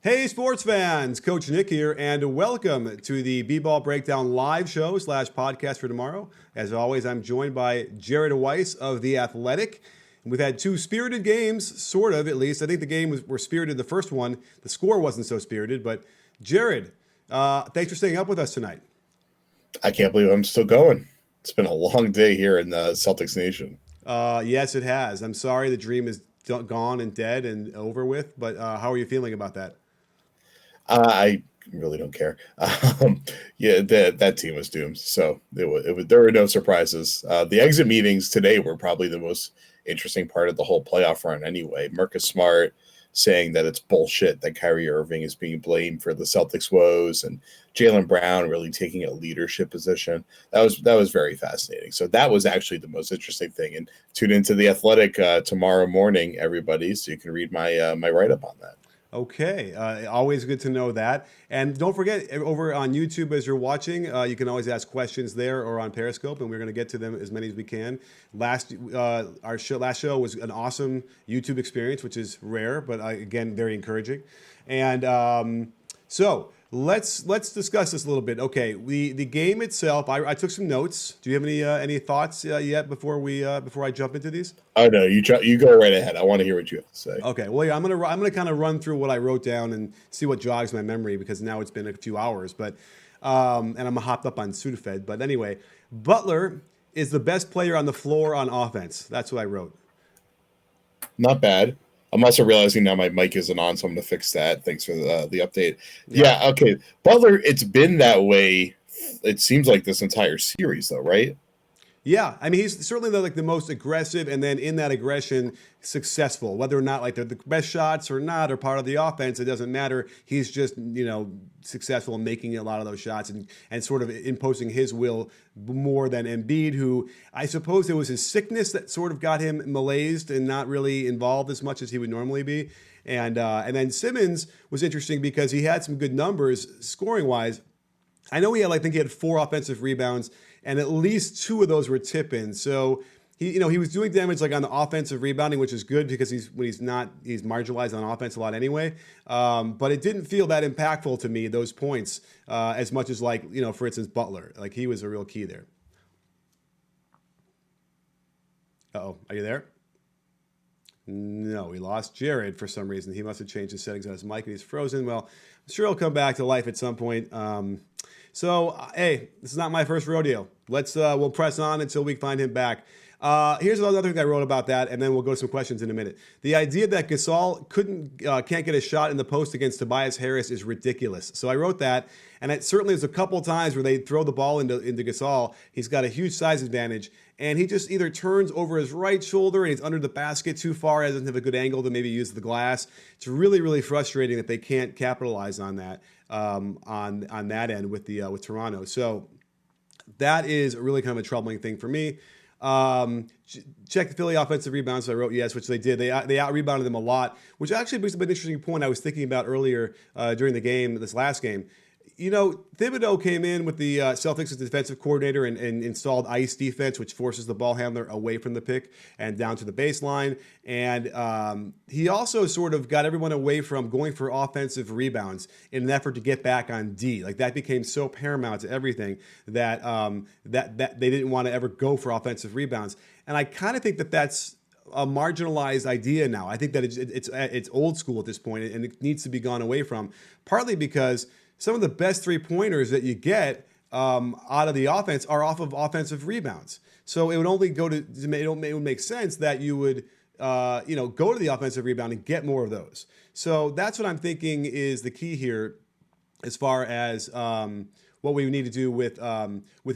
Hey, sports fans, Coach Nick here, and welcome to the BBallBreakdown live show / podcast for tomorrow. As always, I'm joined by Jared Weiss of The Athletic. We've had two spirited games, sort of, at least. I think the game were spirited, the first one. The score wasn't so spirited, but Jared, thanks for staying up with us tonight. I can't believe I'm still going. It's been a long day here in the Celtics Nation. Yes, it has. I'm sorry the dream is gone and dead and over with, but how are you feeling about that? I really don't care. That team was doomed. So there were no surprises. The exit meetings today were probably the most interesting part of the whole playoff run anyway. Marcus Smart saying that it's bullshit that Kyrie Irving is being blamed for the Celtics woes, and Jaylen Brown really taking a leadership position. That was very fascinating. So that was actually the most interesting thing. And tune into The Athletic tomorrow morning, everybody, so you can read my my write-up on that. Okay, always good to know that. And don't forget, over on YouTube as you're watching, you can always ask questions there or on Periscope, and we're going to get to them as many as we can. Last show was an awesome YouTube experience, which is rare, but again, very encouraging. And so let's discuss this a little bit. Okay, the game itself, I took some notes. Do you have any thoughts yet before I jump into these? Oh no, you go right ahead. I want to hear what you have to say. Okay, well, yeah, I'm gonna kind of run through what I wrote down and see what jogs my memory because now it's been a few hours. But and I'm hopped up on Sudafed. But anyway, Butler is the best player on the floor on offense. That's what I wrote. Not bad. I'm also realizing now my mic isn't on, so I'm going to fix that. Thanks for the update. Yeah, okay. Butler, it's been that way, it seems like this entire series, though, right? Yeah, I mean, he's certainly the most aggressive, and then in that aggression, successful. Whether or not they're the best shots or not, or part of the offense, it doesn't matter. He's just successful in making a lot of those shots and sort of imposing his will more than Embiid, who I suppose it was his sickness that sort of got him malaised and not really involved as much as he would normally be. And then Simmons was interesting because he had some good numbers scoring wise. I know he had 4 offensive rebounds, and at least 2 of those were tip-ins. So he was doing damage on the offensive rebounding, which is good because he's marginalized on offense a lot anyway. But it didn't feel that impactful to me, those points, as much as for instance, Butler. He was a real key there. Uh-oh, are you there? No, we lost Jared for some reason. He must have changed his settings on his mic and he's frozen. Well, I'm sure he'll come back to life at some point. Hey, this is not my first rodeo. We'll press on until we find him back. Here's another thing I wrote about that, and then we'll go to some questions in a minute. The idea that Gasol can't get a shot in the post against Tobias Harris is ridiculous. So I wrote that, and it certainly there's a couple times where they throw the ball into Gasol. He's got a huge size advantage, and he just either turns over his right shoulder and he's under the basket too far, doesn't have a good angle to maybe use the glass. It's really, really frustrating that they can't capitalize on that on that end with Toronto. So that is really kind of a troubling thing for me. Check the Philly offensive rebounds. So I wrote yes, which they did. They out-rebounded them a lot, which actually brings up an interesting point I was thinking about earlier during the game, this last game. Thibodeau came in with the Celtics as defensive coordinator and installed ice defense, which forces the ball handler away from the pick and down to the baseline. And he also sort of got everyone away from going for offensive rebounds in an effort to get back on D. That became so paramount to everything that that they didn't want to ever go for offensive rebounds. And I kind of think that that's a marginalized idea now. I think that it's old school at this point, and it needs to be gone away from, partly because some of the best three-pointers that you get out of the offense are off of offensive rebounds. So it would only it would make sense that you would go to the offensive rebound and get more of those. So that's what I'm thinking is the key here as far as what we need to do with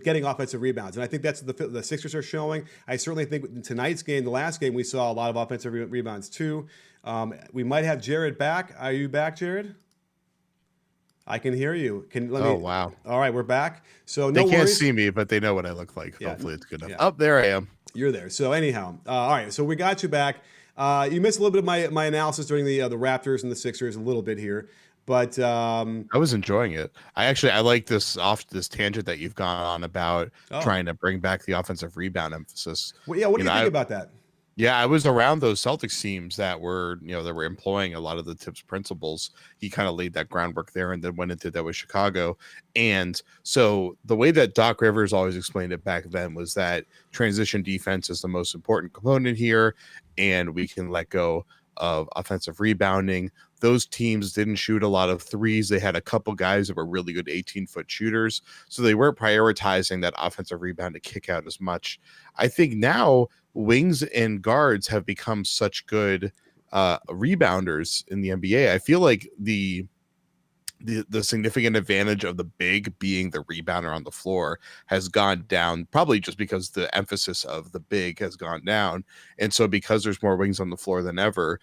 getting offensive rebounds. And I think that's the Sixers are showing. I certainly think in tonight's game, the last game, we saw a lot of offensive rebounds too. We might have Jared back. Are you back, Jared? I can hear you. Wow. All right, we're back. So they no can't worries. see me, but they know what I look like. Yeah. Hopefully it's good enough. Yeah. Oh, there I am. You're there. So anyhow, all right. So we got you back. You missed a little bit of my analysis during the Raptors and the Sixers a little bit here, but I was enjoying it. I like this tangent that you've gone on about trying to bring back the offensive rebound emphasis. Well, yeah. What do you think about that? Yeah, I was around those Celtics teams that were, that were employing a lot of the Tips principles. He kind of laid that groundwork there and then went into that with Chicago. And so the way that Doc Rivers always explained it back then was that transition defense is the most important component here, and we can let go of offensive rebounding. Those teams didn't shoot a lot of threes. They had a couple guys that were really good 18-foot shooters. So they weren't prioritizing that offensive rebound to kick out as much. I think now wings and guards have become such good rebounders in the NBA. I feel like the significant advantage of the big being the rebounder on the floor has gone down, probably just because the emphasis of the big has gone down. And so because there's more wings on the floor than ever,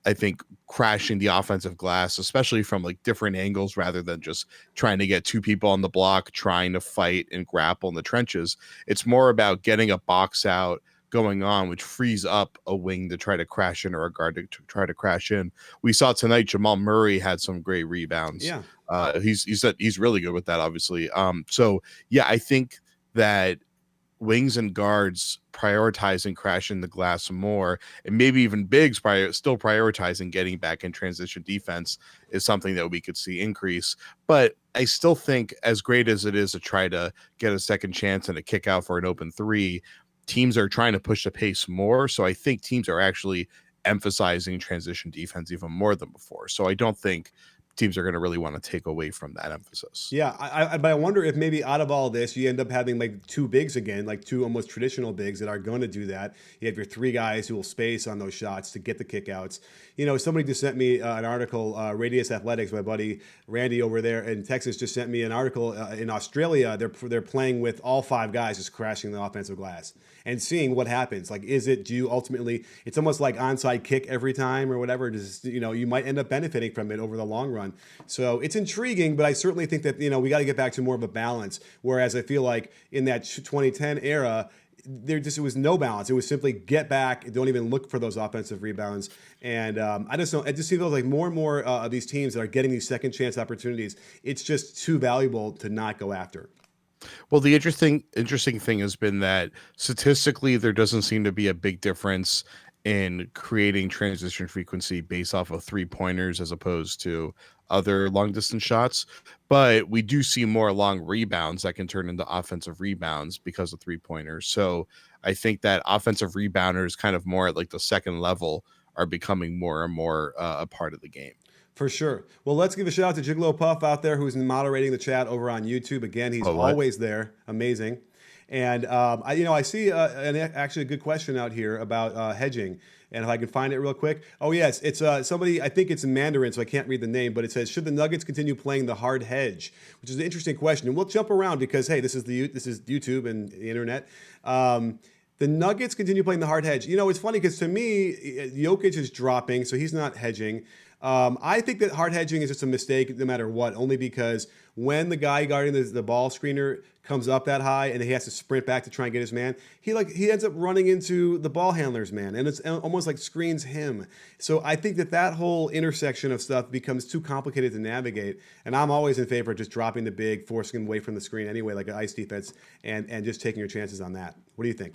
I think crashing the offensive glass, especially from like different angles, rather than just trying to get two people on the block, trying to fight and grapple in the trenches. It's more about getting a box out going on, which frees up a wing to try to crash in or a guard to try to crash in. We saw tonight Jamal Murray had some great rebounds. Yeah. He's really good with that, obviously. So yeah, I think that wings and guards prioritizing crashing the glass more, and maybe even bigs still prioritizing getting back in transition defense is something that we could see increase. But I still think, as great as it is to try to get a second chance and a kick out for an open three, teams are trying to push the pace more. So I think teams are actually emphasizing transition defense even more than before. So I don't think teams are going to really want to take away from that emphasis. Yeah, but I wonder if maybe out of all this, you end up having like two bigs again, like two almost traditional bigs that are going to do that. You have your three guys who will space on those shots to get the kickouts. Somebody just sent me an article, Radius Athletics, my buddy Randy over there in Texas just sent me an article in Australia. They're playing with all five guys just crashing the offensive glass and seeing what happens. Like, do you ultimately, it's almost like onside kick every time or whatever. Just, you might end up benefiting from it over the long run. So it's intriguing, but I certainly think that, we got to get back to more of a balance. Whereas I feel like in that 2010 era, it was no balance. It was simply get back, don't even look for those offensive rebounds. And I just see those like more and more of these teams that are getting these second chance opportunities. It's just too valuable to not go after. Well, the interesting thing has been that statistically, there doesn't seem to be a big difference in creating transition frequency based off of 3-pointers as opposed to other long distance shots. But we do see more long rebounds that can turn into offensive rebounds because of 3-pointers. So I think that offensive rebounders kind of more at like the second level are becoming more and more a part of the game. For sure. Well, let's give a shout out to Gigolo Puff out there who's moderating the chat over on YouTube. Again, he's always there. Amazing. And I see actually a good question out here about hedging. And if I can find it real quick. Oh, yes. It's somebody, I think it's in Mandarin, so I can't read the name, but it says, should the Nuggets continue playing the hard hedge? Which is an interesting question. And we'll jump around because, hey, this is YouTube and the internet. The Nuggets continue playing the hard hedge. It's funny because to me, Jokic is dropping, so he's not hedging. I think that hard hedging is just a mistake no matter what, only because when the guy guarding the ball screener comes up that high and he has to sprint back to try and get his man, he ends up running into the ball handler's man, and it's almost like screens him. So I think that whole intersection of stuff becomes too complicated to navigate, and I'm always in favor of just dropping the big, forcing him away from the screen anyway, like an ice defense, and just taking your chances on that. What do you think?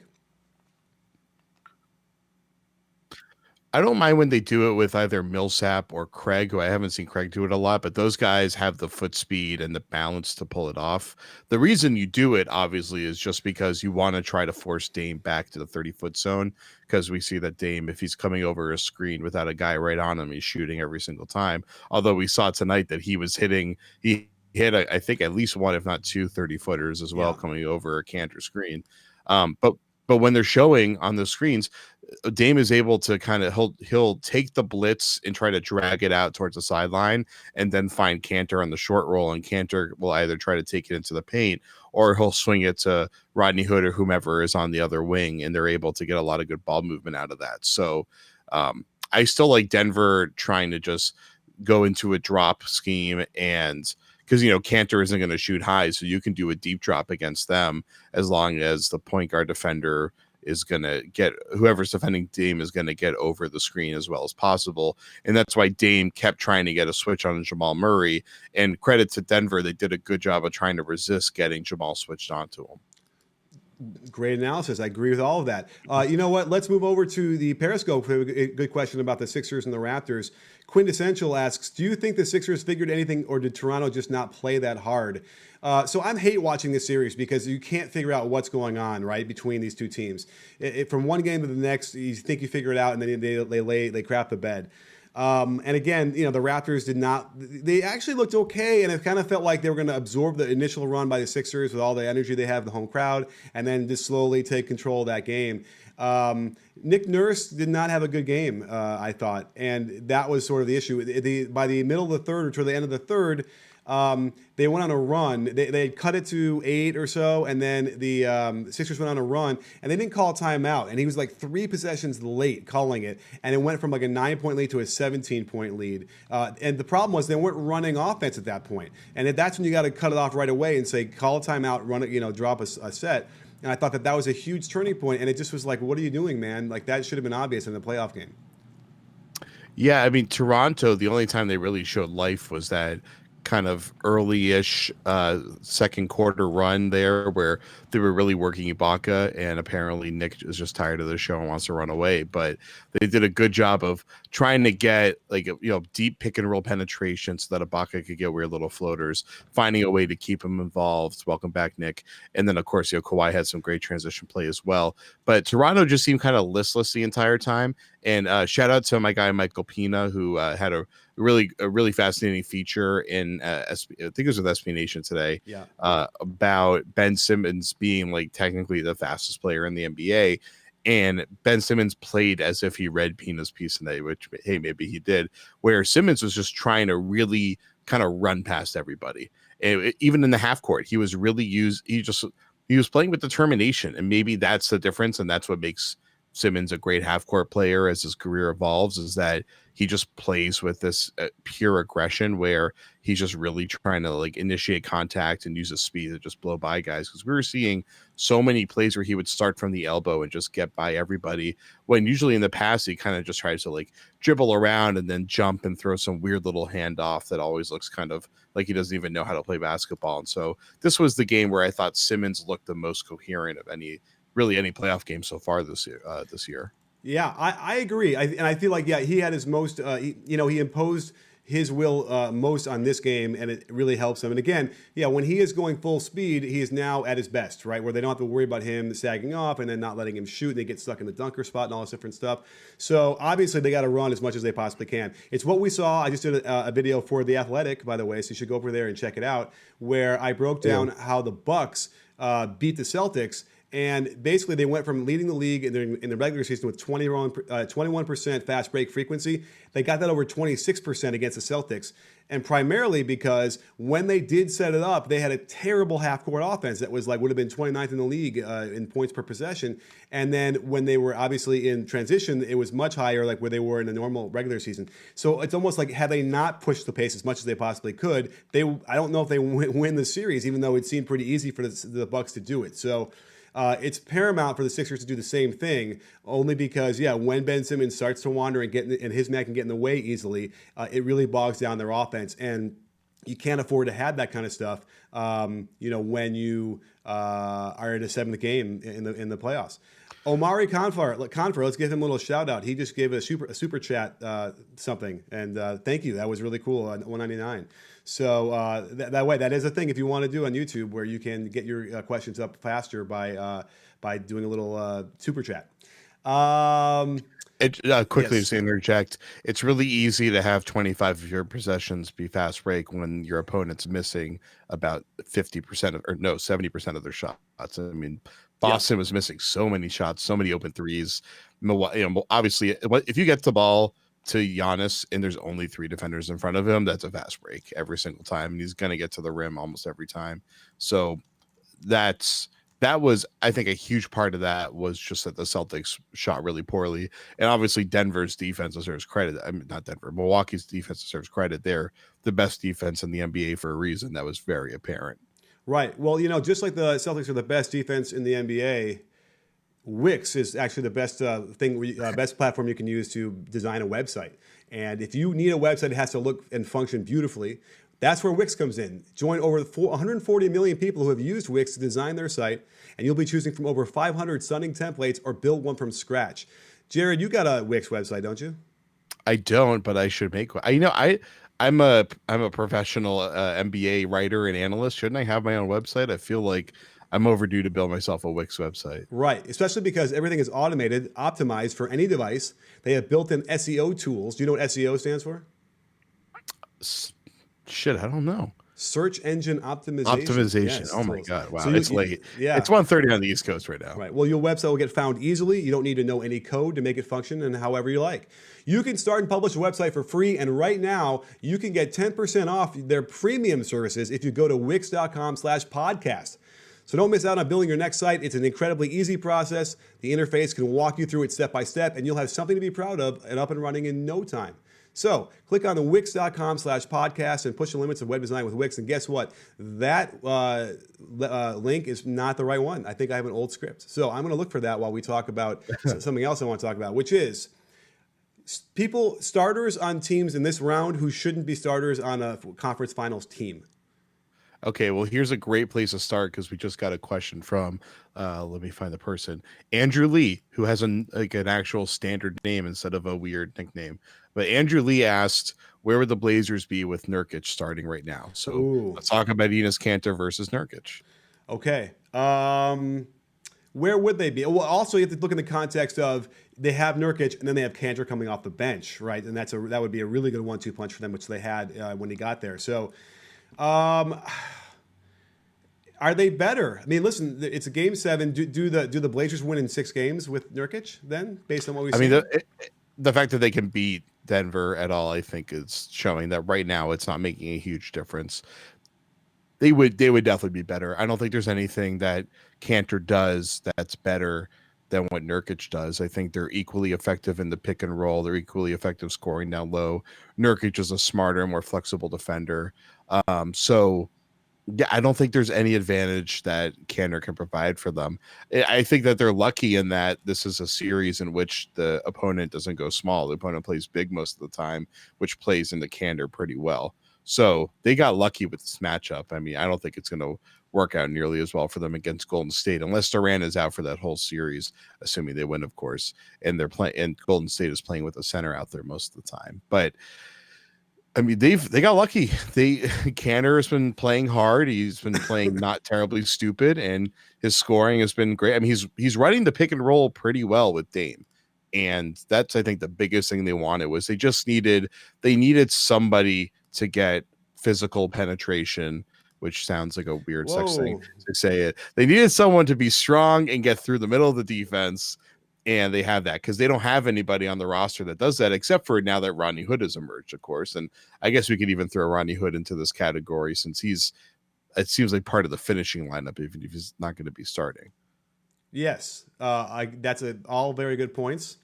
I don't mind when they do it with either Millsap or Craig, who I haven't seen Craig do it a lot, but those guys have the foot speed and the balance to pull it off. The reason you do it, obviously, is just because you want to try to force Dame back to the 30-foot zone, because we see that Dame, if he's coming over a screen without a guy right on him, he's shooting every single time. Although we saw tonight that he hit, I think, at least one, if not two 30-footers as well, coming over a Cantor screen. But when they're showing on the screens, Dame is able to kind of he'll take the blitz and try to drag it out towards the sideline and then find Cantor on the short roll, and Cantor will either try to take it into the paint or he'll swing it to Rodney Hood or whomever is on the other wing, and they're able to get a lot of good ball movement out of that. So I still like Denver trying to just go into a drop scheme, and because Cantor isn't going to shoot high, so you can do a deep drop against them as long as the point guard defender is going to get, whoever's defending Dame is going to get over the screen as well as possible. And that's why Dame kept trying to get a switch on Jamal Murray, and credit to Denver, they did a good job of trying to resist getting Jamal switched onto him. Great analysis. I agree with all of that. You know what? Let's move over to the Periscope. A good question about the Sixers and the Raptors. Quintessential asks, do you think the Sixers figured anything, or did Toronto just not play that hard? So I hate watching this series because you can't figure out what's going on, right, between these two teams. From one game to the next, you think you figure it out, and then they crap the bed. And again, the Raptors did not. They actually looked okay, and it kind of felt like they were going to absorb the initial run by the Sixers with all the energy they have, the home crowd, and then just slowly take control of that game. Nick Nurse did not have a good game, I thought, and that was sort of the issue. By the middle of the third, or toward the end of the third, they went on a run. They cut it to 8 or so, and then the Sixers went on a run, and they didn't call a timeout. And he was like 3 possessions late calling it, and it went from like a 9-point lead to a 17-point lead. And the problem was they weren't running offense at that point. And that's when you got to cut it off right away and say, call a timeout, run it, drop a set. And I thought that was a huge turning point, and it just was like, what are you doing, man? Like, that should have been obvious in the playoff game. Yeah, I mean, Toronto, the only time they really showed life was that kind of early-ish second quarter run there where they were really working Ibaka, and apparently Nick is just tired of the show and wants to run away. But they did a good job of trying to get deep pick and roll penetration so that Ibaka could get weird little floaters, finding a way to keep him involved. Welcome back, Nick. And then of course, Kawhi had some great transition play as well. But Toronto just seemed kind of listless the entire time. And shout out to my guy Michael Pina, who had a really fascinating feature in I think it was with SB Nation today, about Ben Simmons being like technically the fastest player in the NBA. And Ben Simmons played as if he read Pina's piece today, which, hey, maybe he did, where Simmons was just trying to really kind of run past everybody. And even in the half court, he was really he was playing with determination. And maybe that's the difference. And that's what makes Simmons a great half court player as his career evolves, is that he just plays with this pure aggression where he's just really trying to like initiate contact and use his speed to just blow by guys. Because we were seeing so many plays where he would start from the elbow and just get by everybody, when usually in the past he kind of just tries to like dribble around and then jump and throw some weird little handoff that always looks kind of like he doesn't even know how to play basketball. And so this was the game where I thought Simmons looked the most coherent of any playoff game so far this year. Yeah, I agree. And I feel like, he had his most, he imposed his will most on this game, and it really helps him. And again, when he is going full speed, he is now at his best, right? Where they don't have to worry about him sagging off and then not letting him shoot. They get stuck in the dunker spot and all this different stuff. So obviously they got to run as much as they possibly can. It's what we saw. I just did a video for The Athletic, by the way, so you should go over there and check it out, where I broke down how the Bucks beat the Celtics. And basically, they went from leading the league in the regular season with 21% fast break frequency. They got that over 26% against the Celtics. And primarily because when they did set it up, they had a terrible half-court offense that would have been 29th in the league in points per possession. And then when they were obviously in transition, it was much higher, like where they were in the normal regular season. So it's almost like, had they not pushed the pace as much as they possibly could, I don't know if they win the series, even though it seemed pretty easy for the Bucks to do it. So it's paramount for the Sixers to do the same thing, only because, when Ben Simmons starts to wander and his man can get in the way easily, it really bogs down their offense. And you can't afford to have that kind of stuff, when you are in a 7th game in the playoffs. Omari Confer, let's give him a little shout out. He just gave a super chat something, and thank you. That was really cool on 199. So that way, that is a thing if you want to do on YouTube, where you can get your questions up faster by doing a little super chat. Quickly to interject, it's really easy to have 25 of your possessions be fast break when your opponent's missing about 70% of their shots. I mean, Boston was missing so many shots, so many open threes. Obviously, if you get the ball to Giannis and there's only 3 defenders in front of him, that's a fast break every single time, and he's going to get to the rim almost every time. So that was, I think, a huge part of that was just that the Celtics shot really poorly. And obviously Denver's defense deserves credit. I mean, not Denver, Milwaukee's defense deserves credit. They're the best defense in the NBA for a reason. That was very apparent. Right. Well, just like the Celtics are the best defense in the NBA, Wix is actually the best best platform you can use to design a website. And if you need a website that has to look and function beautifully, That's where Wix comes in. Join over 140 million people who have used Wix to design their site, and you'll be choosing from over 500 stunning templates or build one from scratch. Jared, you got a Wix website, don't you? I don't, but I should make one. I'm a professional MBA writer and analyst. Shouldn't I have my own website? I feel like I'm overdue to build myself a Wix website. Right, especially because everything is automated, optimized for any device. They have built-in SEO tools. Do you know what SEO stands for? Shit, I don't know. Search engine optimization. Yes, oh my God. Wow. So it's late. Yeah. It's 1:30 on the East Coast right now. Right. Well, your website will get found easily. You don't need to know any code to make it function and however you like. You can start and publish a website for free. And right now you can get 10% off their premium services if you go to wix.com/podcast. So don't miss out on building your next site. It's an incredibly easy process. The interface can walk you through it step by step, and you'll have something to be proud of and up and running in no time. So click on the wix.com/podcast and push the limits of web design with Wix. And guess what? That link is not the right one. I think I have an old script. So I'm going to look for that while we talk about something else I want to talk about, which is starters on teams in this round who shouldn't be starters on a conference finals team. Okay, well, here's a great place to start because we just got a question from, let me find the person, Andrew Lee, who has an actual standard name instead of a weird nickname. But Andrew Lee asked, where would the Blazers be with Nurkic starting right now? So let's talk about Enes Kanter versus Nurkic. Okay. Where would they be? Well, also you have to look in the context of they have Nurkic and then they have Kanter coming off the bench, right? And that would be a really good 1-2 punch for them, which they had when he got there. So. Are they better? I mean, listen, it's a game 7. Do the Blazers win in 6 games with Nurkic then, based on what we've seen? I mean, the fact that they can beat Denver at all, I think, is showing that right now it's not making a huge difference. They would definitely be better. I don't think there's anything that Kanter does that's better than what Nurkic does. I think they're equally effective in the pick and roll. They're equally effective scoring down low. Nurkic is a smarter, more flexible defender. So yeah, I don't think there's any advantage that Kanter can provide for them. I think that they're lucky in that this is a series in which the opponent doesn't go small. The opponent plays big most of the time, which plays into Kanter pretty well. So they got lucky with this matchup. I mean, I don't think it's going to work out nearly as well for them against Golden State, unless Durant is out for that whole series, assuming they win, of course. And they're playing, and Golden State is playing with a center out there most of the time. But I mean, they got lucky. Kanter has been playing hard. He's been playing not terribly stupid, and his scoring has been great. I mean, he's running the pick and roll pretty well with Dame, and that's, I think, the biggest thing they wanted was they needed somebody to get physical penetration, which sounds like a weird sex thing to say it. They needed someone to be strong and get through the middle of the defense. And they have that because they don't have anybody on the roster that does that, except for now that Rodney Hood has emerged, of course. And I guess we could even throw Rodney Hood into this category since it seems like part of the finishing lineup, even if he's not going to be starting. Yes, that's all very good points.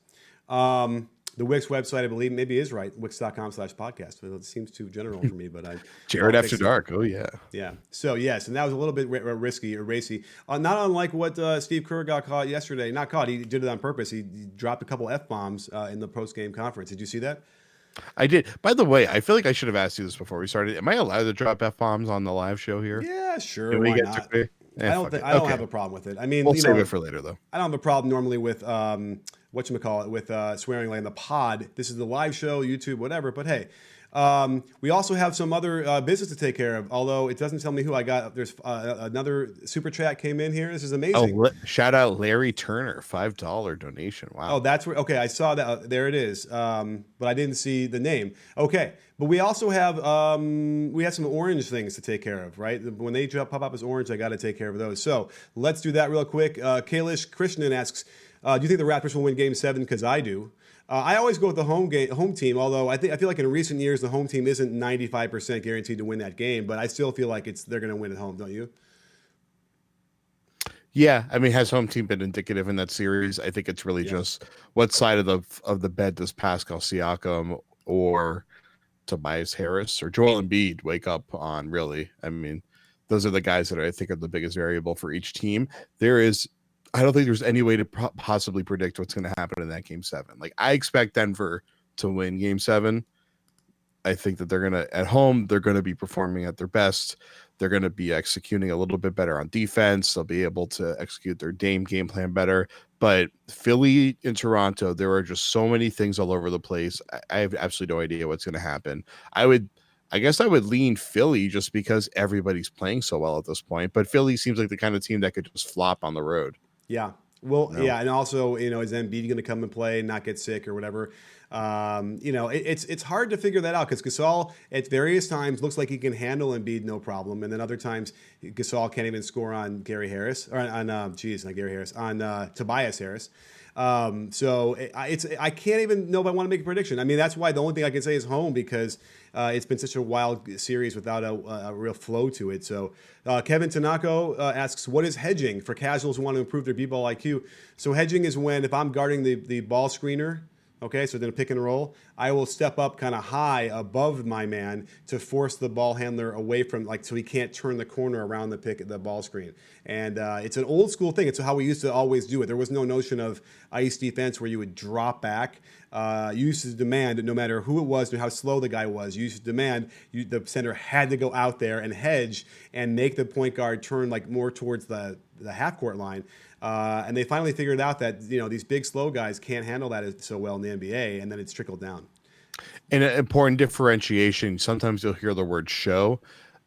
The Wix website, I believe, maybe is right. Wix.com/podcast. It seems too general for me, but Jared After Dark. Oh yeah. Yeah. So yes, and that was a little bit risky or racy. Not unlike what Steve Kerr got caught yesterday. Not caught. He did it on purpose. He dropped a couple F-bombs in the post-game conference. Did you see that? I did. By the way, I feel like I should have asked you this before we started. Am I allowed to drop F-bombs on the live show here? Yeah, sure. Why not? I don't have a problem with it. I mean, we'll save it for later, though. I don't have a problem normally with with swearing like in the pod. This is the live show, YouTube, whatever. But hey, we also have some other business to take care of. Although it doesn't tell me who I got. There's another super chat came in here. This is amazing. Oh, shout out Larry Turner, $5 donation. Wow. Oh, that's where. Okay, I saw that. There it is. But I didn't see the name. Okay, but we also have some orange things to take care of, right? When they pop up as orange, I got to take care of those. So let's do that real quick. Kalish Krishnan asks, do you think the Raptors will win Game 7? Because I do. I always go with the home team, although I feel like in recent years the home team isn't 95% guaranteed to win that game, but I still feel like they're going to win at home, don't you? Yeah, I mean, has home team been indicative in that series? I think it's really just what side of the bed does Pascal Siakam or Tobias Harris or Joel Embiid wake up on? Really, I mean, those are the guys that I think are the biggest variable for each team. I don't think there's any way to possibly predict what's going to happen in that Game 7. Like, I expect Denver to win Game 7. I think that at home, they're going to be performing at their best. They're going to be executing a little bit better on defense. They'll be able to execute their game plan better. But Philly and Toronto, there are just so many things all over the place. I have absolutely no idea what's going to happen. I guess I would lean Philly just because everybody's playing so well at this point. But Philly seems like the kind of team that could just flop on the road. Yeah. Well, No. yeah, and also, is Embiid going to come and play and not get sick or whatever? It's hard to figure that out because Gasol at various times looks like he can handle Embiid no problem, and then other times Gasol can't even score on Gary Harris or not Gary Harris, on Tobias Harris. I can't even know if I want to make a prediction. I mean, that's why the only thing I can say is home because it's been such a wild series without a real flow to it. So Kevin Tanako asks, what is hedging for casuals who want to improve their b-ball IQ? So hedging is when if I'm guarding the ball screener, okay, so then a pick and roll, I will step up kind of high above my man to force the ball handler away from, so he can't turn the corner around the ball screen. And it's an old school thing. It's how we used to always do it. There was no notion of ice defense where you would drop back. You used to demand, no matter who it was and how slow the guy was, you used to demand the center had to go out there and hedge and make the point guard turn more towards the half court line. And they finally figured out that these big slow guys can't handle that so well in the NBA, and then it's trickled down. And an important differentiation. Sometimes you'll hear the word show.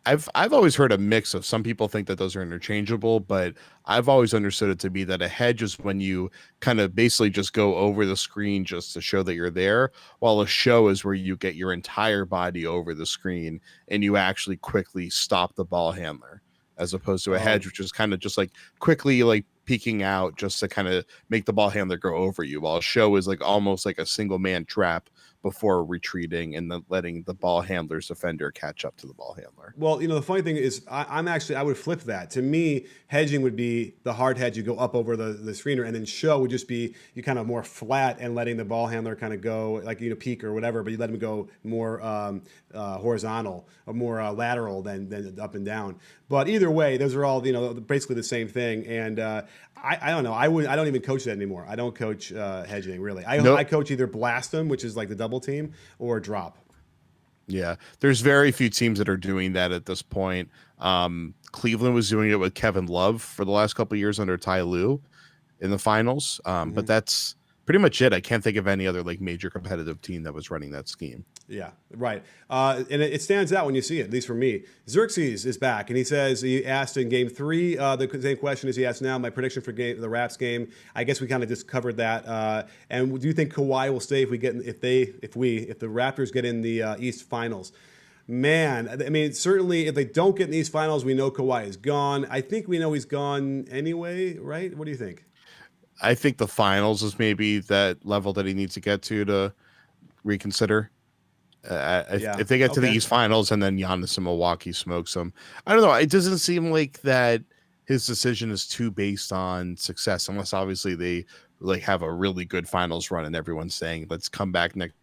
I've always heard a mix of, some people think that those are interchangeable, but I've always understood it to be that a hedge is when you kind of basically just go over the screen just to show that you're there, while a show is where you get your entire body over the screen and you actually quickly stop the ball handler, as opposed to a hedge, which is kind of just quickly peeking out just to kind of make the ball handler go over you, while a show is almost like a single man trap before retreating and then letting the ball handler's defender catch up to the ball handler. Well, the funny thing is I would flip that. To me, hedging would be the hard hedge. You go up over the screener, and then show would just be you kind of more flat and letting the ball handler kind of go peek or whatever, but you let him go more horizontal or more lateral than up and down. But either way, those are all basically the same thing. And I don't know. I don't even coach that anymore. I don't coach hedging really. I coach either blast them, which is the double team, or drop. Yeah, there's very few teams that are doing that at this point. Cleveland was doing it with Kevin Love for the last couple of years under Ty Lue in the finals, but that's pretty much it. I can't think of any other major competitive team that was running that scheme. Yeah, right. And it stands out when you see it, at least for me. Xerxes is back, and he says he asked in Game 3 the same question as he asked now. My prediction for the Raps game. I guess we kind of just covered that. And do you think Kawhi will stay if the Raptors get in the East Finals? Man, I mean, certainly if they don't get in the East Finals, we know Kawhi is gone. I think we know he's gone anyway, right? What do you think? I think the finals is maybe that level that he needs to get to reconsider. If they get to the East Finals and then Giannis in Milwaukee smokes them, I don't know. It doesn't seem like that his decision is too based on success, unless obviously they have a really good finals run and everyone's saying, let's come back next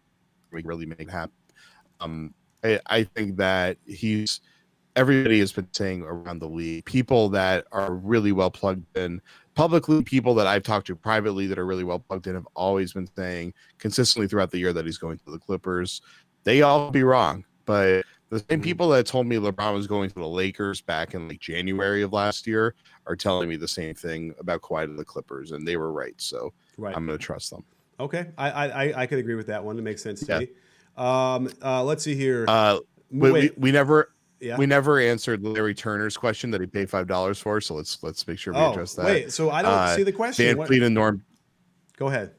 week, really make it happen. I think that everybody has been saying around the league, people that are really well plugged in publicly, people that I've talked to privately that are really well plugged in, have always been saying consistently throughout the year that he's going to the Clippers. They all be wrong, but the same people that told me LeBron was going to the Lakers back in January of last year are telling me the same thing about Kawhi to the Clippers, and they were right. So I'm going to trust them. Okay, I could agree with that one. It makes sense to me. Let's see here. We never answered Larry Turner's question that he paid $5 for. So let's make sure we address that. Wait, so I don't see the question. Van Fleet and Norm. Go ahead.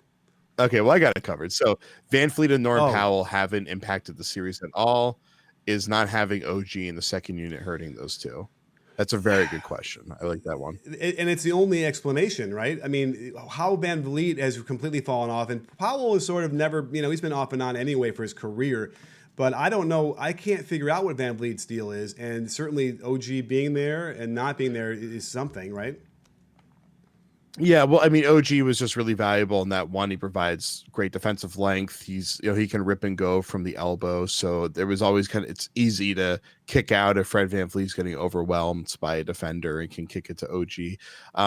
Okay, well, I got it covered. So Van Fleet and Norm Powell haven't impacted the series at all. Is not having OG in the second unit hurting those two? That's a very good question. I like that one. And it's the only explanation, right? I mean, how Van Vliet has completely fallen off, and Powell is sort of never, he's been off and on anyway for his career. But I don't know. I can't figure out what Van Vliet's deal is. And certainly OG being there and not being there is something, right? Yeah, well, I mean, OG was just really valuable in that one. He provides great defensive length. He's, he can rip and go from the elbow. So there was always it's easy to kick out if Fred VanVleet's getting overwhelmed by a defender and can kick it to OG.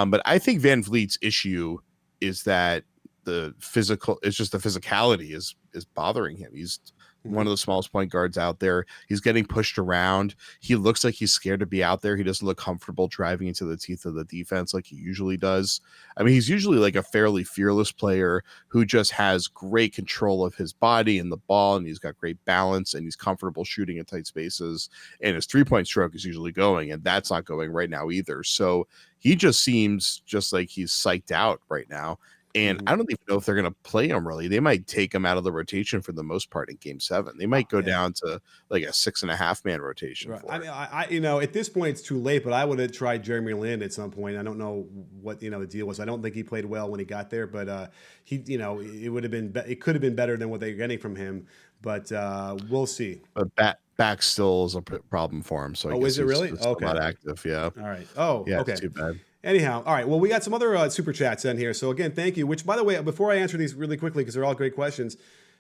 But I think Van Vliet's issue is that the physicality is bothering him. He's one of the smallest point guards out there. He's getting pushed around. He looks like he's scared to be out there. He doesn't look comfortable driving into the teeth of the defense like he usually does. I mean, he's usually like a fairly fearless player who just has great control of his body and the ball, and he's got great balance, and he's comfortable shooting in tight spaces, and his 3-point stroke is usually going, and that's not going right now either. So he just seems just like he's psyched out right now. And I don't even know if they're going to play him really. They might take him out of the rotation for the most part in Game 7. They might go down to like a 6.5 man rotation. Right. I mean, at this point it's too late, but I would have tried Jeremy Lin at some point. I don't know what the deal was. I don't think he played well when he got there, but he, it would have been, it could have been better than what they're getting from him. But we'll see. But back still is a problem for him. So is it really? Okay. Not active. Yeah. All right. Oh, yeah. Okay. It's too bad. Anyhow, all right. Well, we got some other super chats in here. So again, thank you. Which, by the way, before I answer these really quickly, because they're all great questions,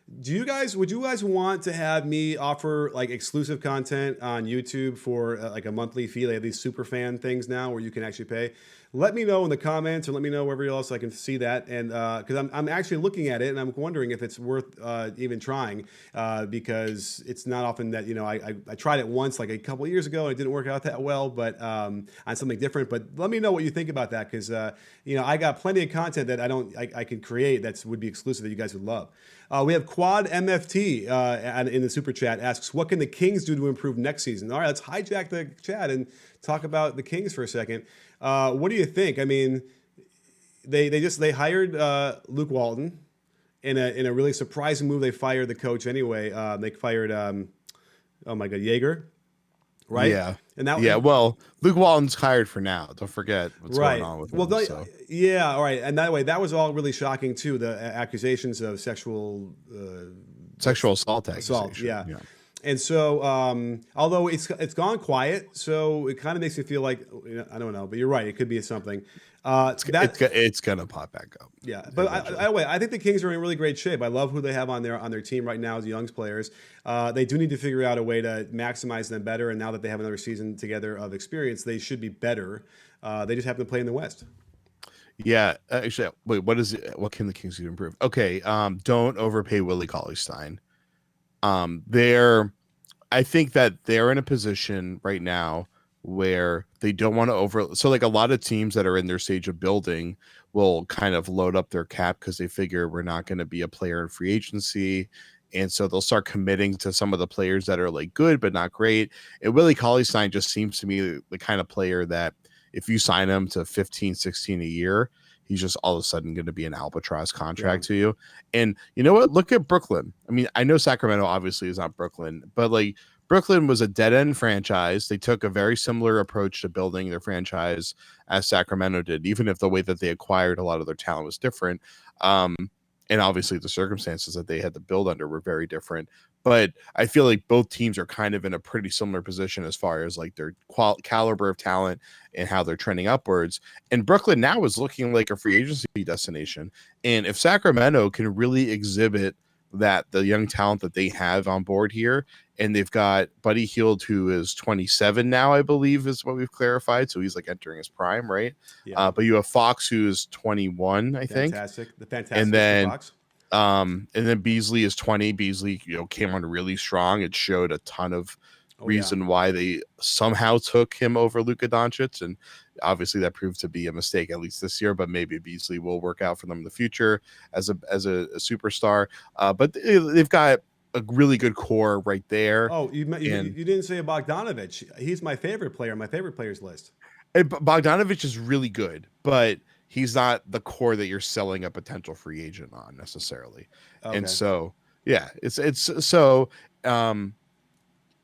would you guys want to have me offer like exclusive content on YouTube for like a monthly fee? They have these super fan things now where you can actually pay. Let me know in the comments, or let me know wherever else I can see that. And because I'm actually looking at it and I'm wondering if it's worth even trying, because it's not often that I tried it once like a couple of years ago and it didn't work out that well, but on something different. But let me know what you think about that, because I got plenty of content that I can create that would be exclusive that you guys would love. We have Quad MFT in the super chat asks, what can the Kings do to improve next season? All right, let's hijack the chat and talk about the Kings for a second. What do you think? I mean, they hired Luke Walton in a really surprising move. They fired the coach anyway. They fired Jaeger, right? Yeah. And well, Luke Walton's hired for now. Don't forget what's going on with him. Yeah, all right. And that was all really shocking too. The accusations of sexual assault. Yeah. And so, although it's gone quiet, so it kind of makes me feel like, I don't know, but you're right. It could be something. It's gonna pop back up. Yeah, but I think the Kings are in really great shape. I love who they have on their team right now as young players. They do need to figure out a way to maximize them better. And now that they have another season together of experience, they should be better. They just happen to play in the West. Yeah, actually, wait. What can the Kings do to improve? Okay, don't overpay Willie Cauley-Stein. I think that they're in a position right now where they don't want to so like a lot of teams that are in their stage of building will kind of load up their cap because they figure we're not going to be a player in free agency. And so they'll start committing to some of the players that are like good, but not great. And Willie Cauley-Stein just seems to me the kind of player that if you sign him to 15, 16 a year, he's just all of a sudden going to be an albatross contract to you. And you know what? Look at Brooklyn. I mean, I know Sacramento obviously is not Brooklyn, but like Brooklyn was a dead end franchise. They took a very similar approach to building their franchise as Sacramento did, even if the way that they acquired a lot of their talent was different. And obviously the circumstances that they had to build under were very different. But I feel like both teams are kind of in a pretty similar position as far as like their caliber of talent and how they're trending upwards. And Brooklyn now is looking like a free agency destination. And if Sacramento can really exhibit that the young talent that they have on board here, and they've got Buddy Hield, who is 27 now, I believe is what we've clarified. So he's like entering his prime, right? Yeah. But you have Fox, who's 21, I think. The fantastic. And then Fox. And then Beasley is 20. Beasley, came on really strong. It showed a ton of reason why they somehow took him over Luka Doncic, and obviously that proved to be a mistake at least this year. But maybe Beasley will work out for them in the future as a superstar. But they've got a really good core right there. Oh, you didn't say Bogdanovich. He's my favorite player on my favorite players list. Bogdanovich is really good, but he's not the core that you're selling a potential free agent on necessarily. Okay. And so, yeah,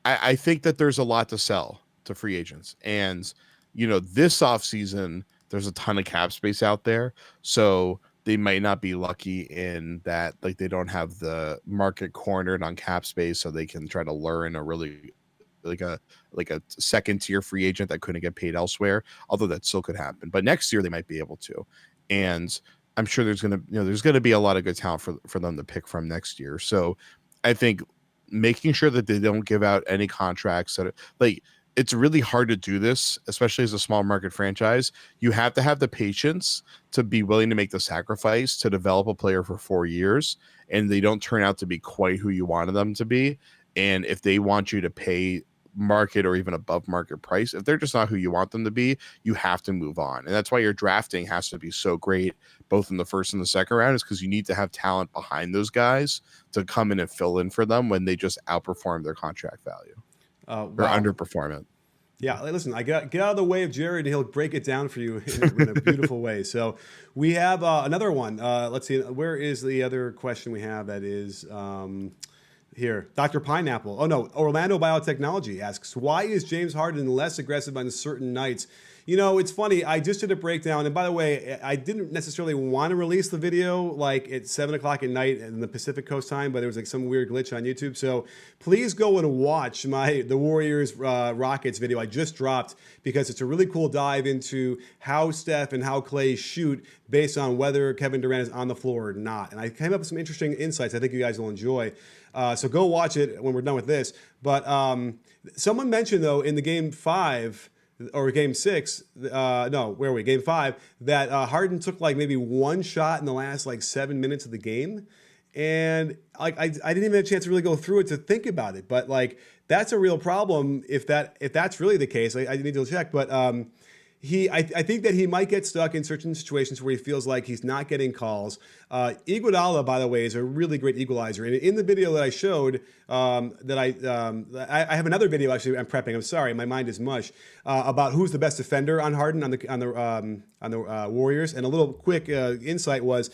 I think that there's a lot to sell to free agents. And, this offseason, there's a ton of cap space out there. So they might not be lucky in that, like, they don't have the market cornered on cap space, so they can try to learn a really like a second tier free agent that couldn't get paid elsewhere, although that still could happen. But next year they might be able to. And I'm sure there's going to be a lot of good talent for them to pick from next year. So I think making sure that they don't give out any contracts that are, like, it's really hard to do this, especially as a small market franchise. You have to have the patience to be willing to make the sacrifice to develop a player for 4 years, and they don't turn out to be quite who you wanted them to be. And if they want you to pay market or even above market price, if they're just not who you want them to be, you have to move on. And that's why your drafting has to be so great, both in the first and the second round, is because you need to have talent behind those guys to come in and fill in for them when they just outperform their contract value. Or underperform it. Yeah, listen, I get out of the way of Jared, and he'll break it down for you in a beautiful way. So we have another one. Let's see, where is the other question we have that is here? Dr. Pineapple. Oh, no, Orlando Biotechnology asks, why is James Harden less aggressive on certain nights? You know, it's funny. I just did a breakdown. And by the way, I didn't necessarily want to release the video like at 7 o'clock at night in the Pacific Coast time, but there was like some weird glitch on YouTube. So please go and watch the Warriors Rockets video I just dropped, because it's a really cool dive into how Steph and how Klay shoot based on whether Kevin Durant is on the floor or not. And I came up with some interesting insights I think you guys will enjoy. So go watch it when we're done with this. But someone mentioned, though, in the Game 5, or Game 6, Game 5, that Harden took like maybe one shot in the last like 7 minutes of the game. And like I didn't even have a chance to really go through it to think about it. But like that's a real problem if that's really the case. I need to check. But I think that he might get stuck in certain situations where he feels like he's not getting calls. Iguodala, by the way, is a really great equalizer. And in the video that I showed, I have another video actually. I'm prepping. I'm sorry, my mind is mush about who's the best defender on Harden on the Warriors. And a little quick insight was,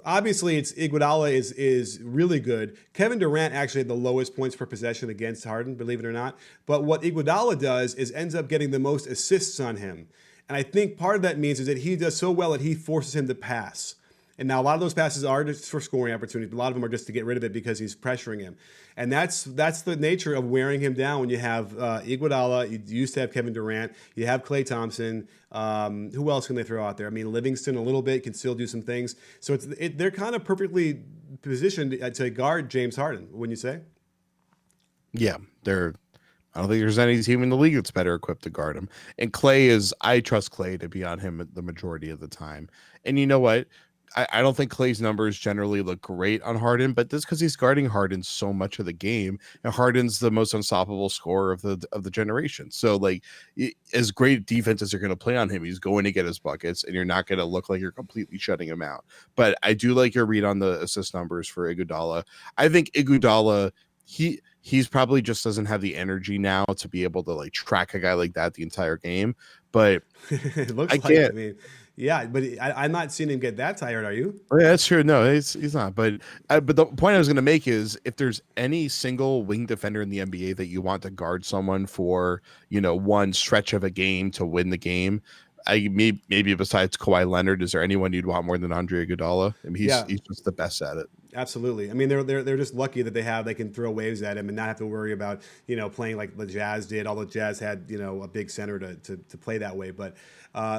obviously, it's Iguodala is really good. Kevin Durant actually had the lowest points per possession against Harden, believe it or not. But what Iguodala does is ends up getting the most assists on him. And I think part of that means is that he does so well that he forces him to pass. And now a lot of those passes are just for scoring opportunities. A lot of them are just to get rid of it because he's pressuring him. And that's the nature of wearing him down when you have Iguodala. You used to have Kevin Durant. You have Klay Thompson. Who else can they throw out there? I mean, Livingston a little bit can still do some things. So they're kind of perfectly positioned to guard James Harden, wouldn't you say? Yeah, I don't think there's any team in the league that's better equipped to guard him. And I trust Klay to be on him the majority of the time. And you know what? I don't think Klay's numbers generally look great on Harden, but that's because he's guarding Harden so much of the game, and Harden's the most unstoppable scorer of the generation. So, like, as great defenses are going to play on him, he's going to get his buckets, and you're not going to look like you're completely shutting him out. But I do like your read on the assist numbers for Iguodala. I think Iguodala, he's probably just doesn't have the energy now to be able to like track a guy like that the entire game. But it looks I mean. Yeah, but I'm not seeing him get that tired. Are you? Oh, yeah, that's true. No, he's not. But the point I was going to make is, if there's any single wing defender in the NBA that you want to guard someone for, one stretch of a game to win the game, maybe besides Kawhi Leonard, is there anyone you'd want more than Andre Iguodala? I mean, he's just the best at it. Absolutely. I mean, they're just lucky that they can throw waves at him and not have to worry about playing like the Jazz did. Although Jazz had a big center to play that way. But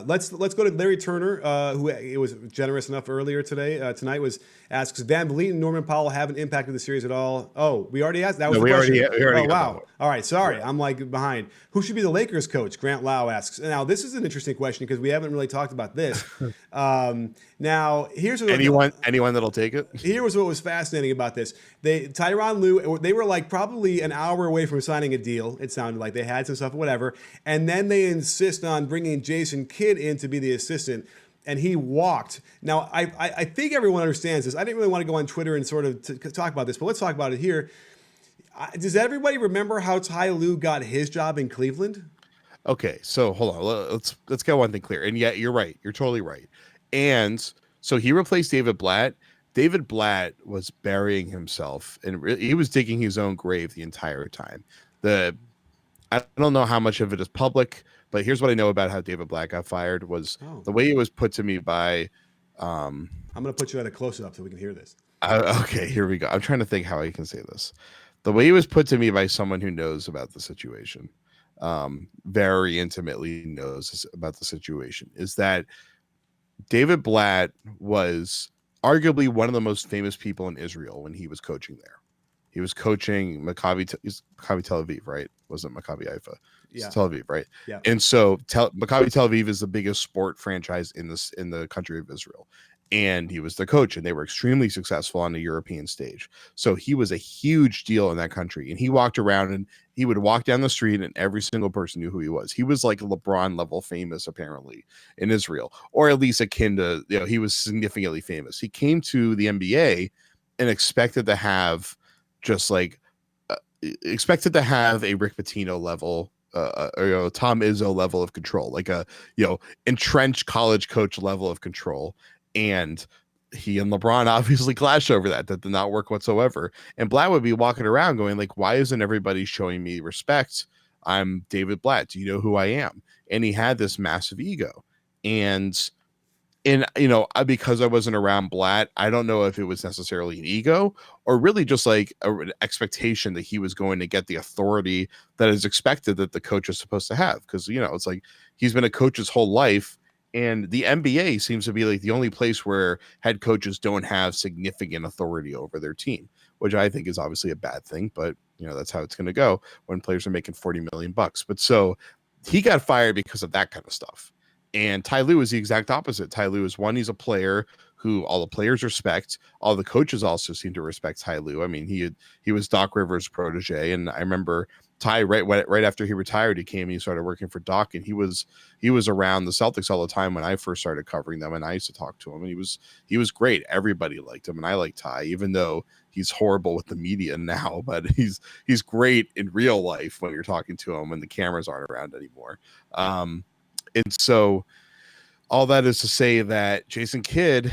let's go to Larry Turner, who was generous enough earlier tonight asks, Van Vliet and Norman Powell haven't impacted the series at all. Oh, we already asked that. Was the question. We already oh, wow. All right, sorry, I'm like behind. Who should be the Lakers coach? Grant Lau asks. Now this is an interesting question because we haven't really talked about this. Now here's what anyone that'll take it. Here was what was fascinating about this. Tyronn Lue, they were like probably an hour away from signing a deal. It sounded like they had some stuff, whatever. And then they insist on bringing Jason Kidd in to be the assistant, and he walked. Now, I think everyone understands this. I didn't really want to go on Twitter and sort of talk about this, but let's talk about it here. Does everybody remember how Ty Lue got his job in Cleveland? Okay, so hold on. Let's get one thing clear. And yeah, you're right. You're totally right. And so he replaced David Blatt. David Blatt was burying himself, and he was digging his own grave the entire time. I don't know how much of it is public, but here's what I know about how David Blatt got fired was the way it was put to me by. I'm going to put you at a close-up so we can hear this. Okay, here we go. I'm trying to think how I can say this. The way it was put to me by someone who knows about the situation, very intimately knows about the situation, is that David Blatt was arguably one of the most famous people in Israel when he was coaching there. He was coaching Maccabi Tel Aviv, right? wasn't Maccabi Haifa. Yeah. It's Tel Aviv, right? Yeah. And so Maccabi Tel Aviv is the biggest sport franchise in the country of Israel. And he was the coach, and they were extremely successful on the European stage. So he was a huge deal in that country. And he walked around and he would walk down the street and every single person knew who he was. He was like LeBron level famous, apparently, in Israel, or at least akin to, he was significantly famous. He came to the NBA and expected to have just like, expected to have a Rick Pitino level, or Tom Izzo level of control, like a, entrenched college coach level of control. And he and LeBron obviously clashed over that. That did not work whatsoever. And Blatt would be walking around going like, why isn't everybody showing me respect? I'm David Blatt. Do you know who I am? And he had this massive ego. And because I wasn't around Blatt, I don't know if it was necessarily an ego or really just like an expectation that he was going to get the authority that is expected that the coach is supposed to have. Because, it's like he's been a coach his whole life. And the NBA seems to be like the only place where head coaches don't have significant authority over their team, which I think is obviously a bad thing. But, that's how it's going to go when players are making $40 million. But so he got fired because of that kind of stuff. And Ty Lue is the exact opposite. Ty Lue is he's a player who all the players respect. All the coaches also seem to respect Ty Lue. I mean, he was Doc Rivers' protege. And I remember Ty, right after he retired, he came and he started working for Doc, and he was around the Celtics all the time when I first started covering them, and I used to talk to him, and he was great. Everybody liked him, and I like Ty, even though he's horrible with the media now, but he's great in real life when you're talking to him when the cameras aren't around anymore. And so all that is to say that Jason Kidd,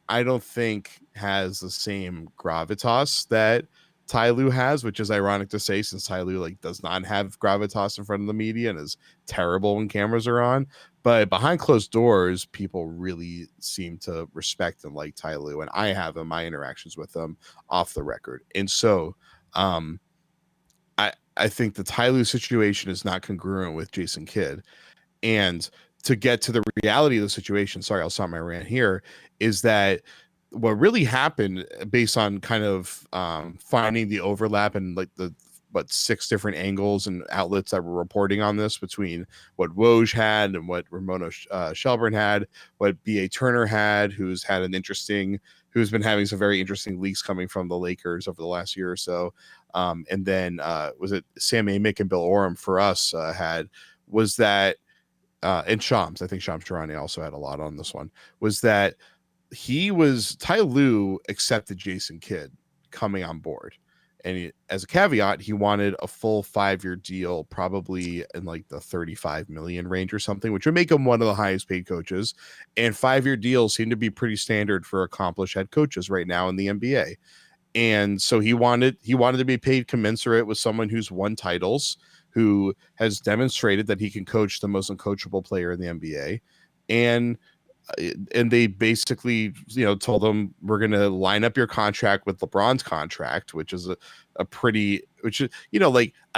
I don't think has the same gravitas that Ty Lue has, which is ironic to say since Ty Lue does not have gravitas in front of the media and is terrible when cameras are on. But behind closed doors, people really seem to respect and like Ty Lue, and I have in my interactions with them off the record. And so I think the Ty Lue situation is not congruent with Jason Kidd. And to get to the reality of the situation, sorry, I'll stop my rant here, is that what really happened based on kind of finding the overlap and the 6 different angles and outlets that were reporting on this between what Woj had and what Ramona Shelburne had, what B.A. Turner had, who's been having some very interesting leaks coming from the Lakers over the last year or so. And then was it Sam Amick and Bill Oram for us was that, and Shams, I think Shams Charania also had a lot on this one, was that Ty Lue accepted Jason Kidd coming on board. And as a caveat, he wanted a full 5-year deal, probably in the $35 million range or something, which would make him one of the highest paid coaches. And 5-year deals seem to be pretty standard for accomplished head coaches right now in the NBA. And so he wanted to be paid commensurate with someone who's won titles, who has demonstrated that he can coach the most uncoachable player in the NBA. And they basically, told him, we're going to line up your contract with LeBron's contract, which is I'm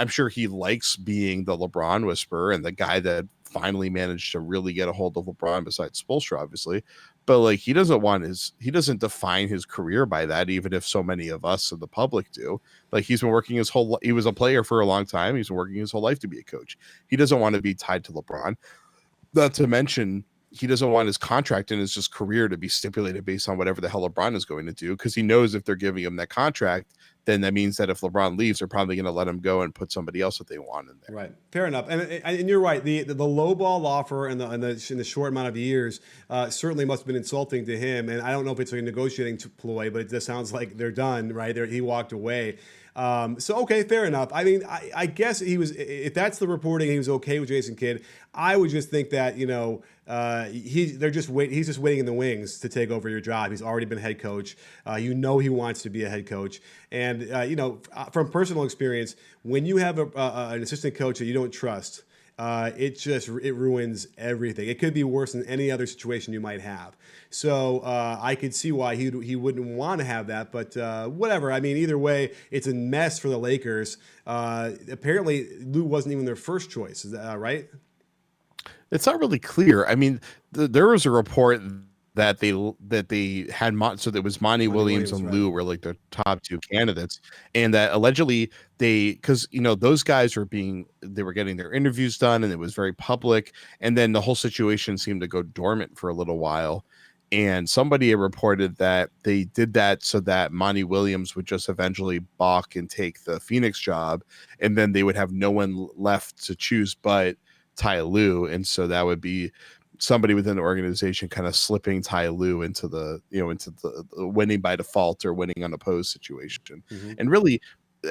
sure he likes being the LeBron whisperer and the guy that finally managed to really get a hold of LeBron besides Spoelstra, obviously. But he doesn't define his career by that, even if so many of us in the public do. He's been working he was a player for a long time. He's been working his whole life to be a coach. He doesn't want to be tied to LeBron. Not to mention, he doesn't want his contract and his just career to be stipulated based on whatever the hell LeBron is going to do, because he knows if they're giving him that contract, then that means that if LeBron leaves, they're probably going to let him go and put somebody else that they want in there. Right. Fair enough. And you're right. The low ball offer in the short amount of years certainly must have been insulting to him. And I don't know if it's a negotiating ploy, but it just sounds like they're done, right? He walked away. So, okay, fair enough. I mean, I guess if that's the reporting, he was okay with Jason Kidd. I would just think that, he's just waiting in the wings to take over your job. He's already been head coach. He wants to be a head coach. And, from personal experience, when you have an assistant coach that you don't trust, it ruins everything. It could be worse than any other situation you might have. So I could see why he wouldn't want to have that, but whatever. I mean, either way, it's a mess for the Lakers. Apparently, Lue wasn't even their first choice. Is that right? It's not really clear. I mean, there was a report that they had so there was Monty Williams and right. Lou were like the top two candidates, and that allegedly because those guys were getting their interviews done and it was very public, and then the whole situation seemed to go dormant for a little while, and somebody had reported that they did that so that Monty Williams would just eventually balk and take the Phoenix job, and then they would have no one left to choose but Ty Lue, and so that would be somebody within the organization kind of slipping Ty Lue into the winning by default or winning unopposed situation. Mm-hmm. And really,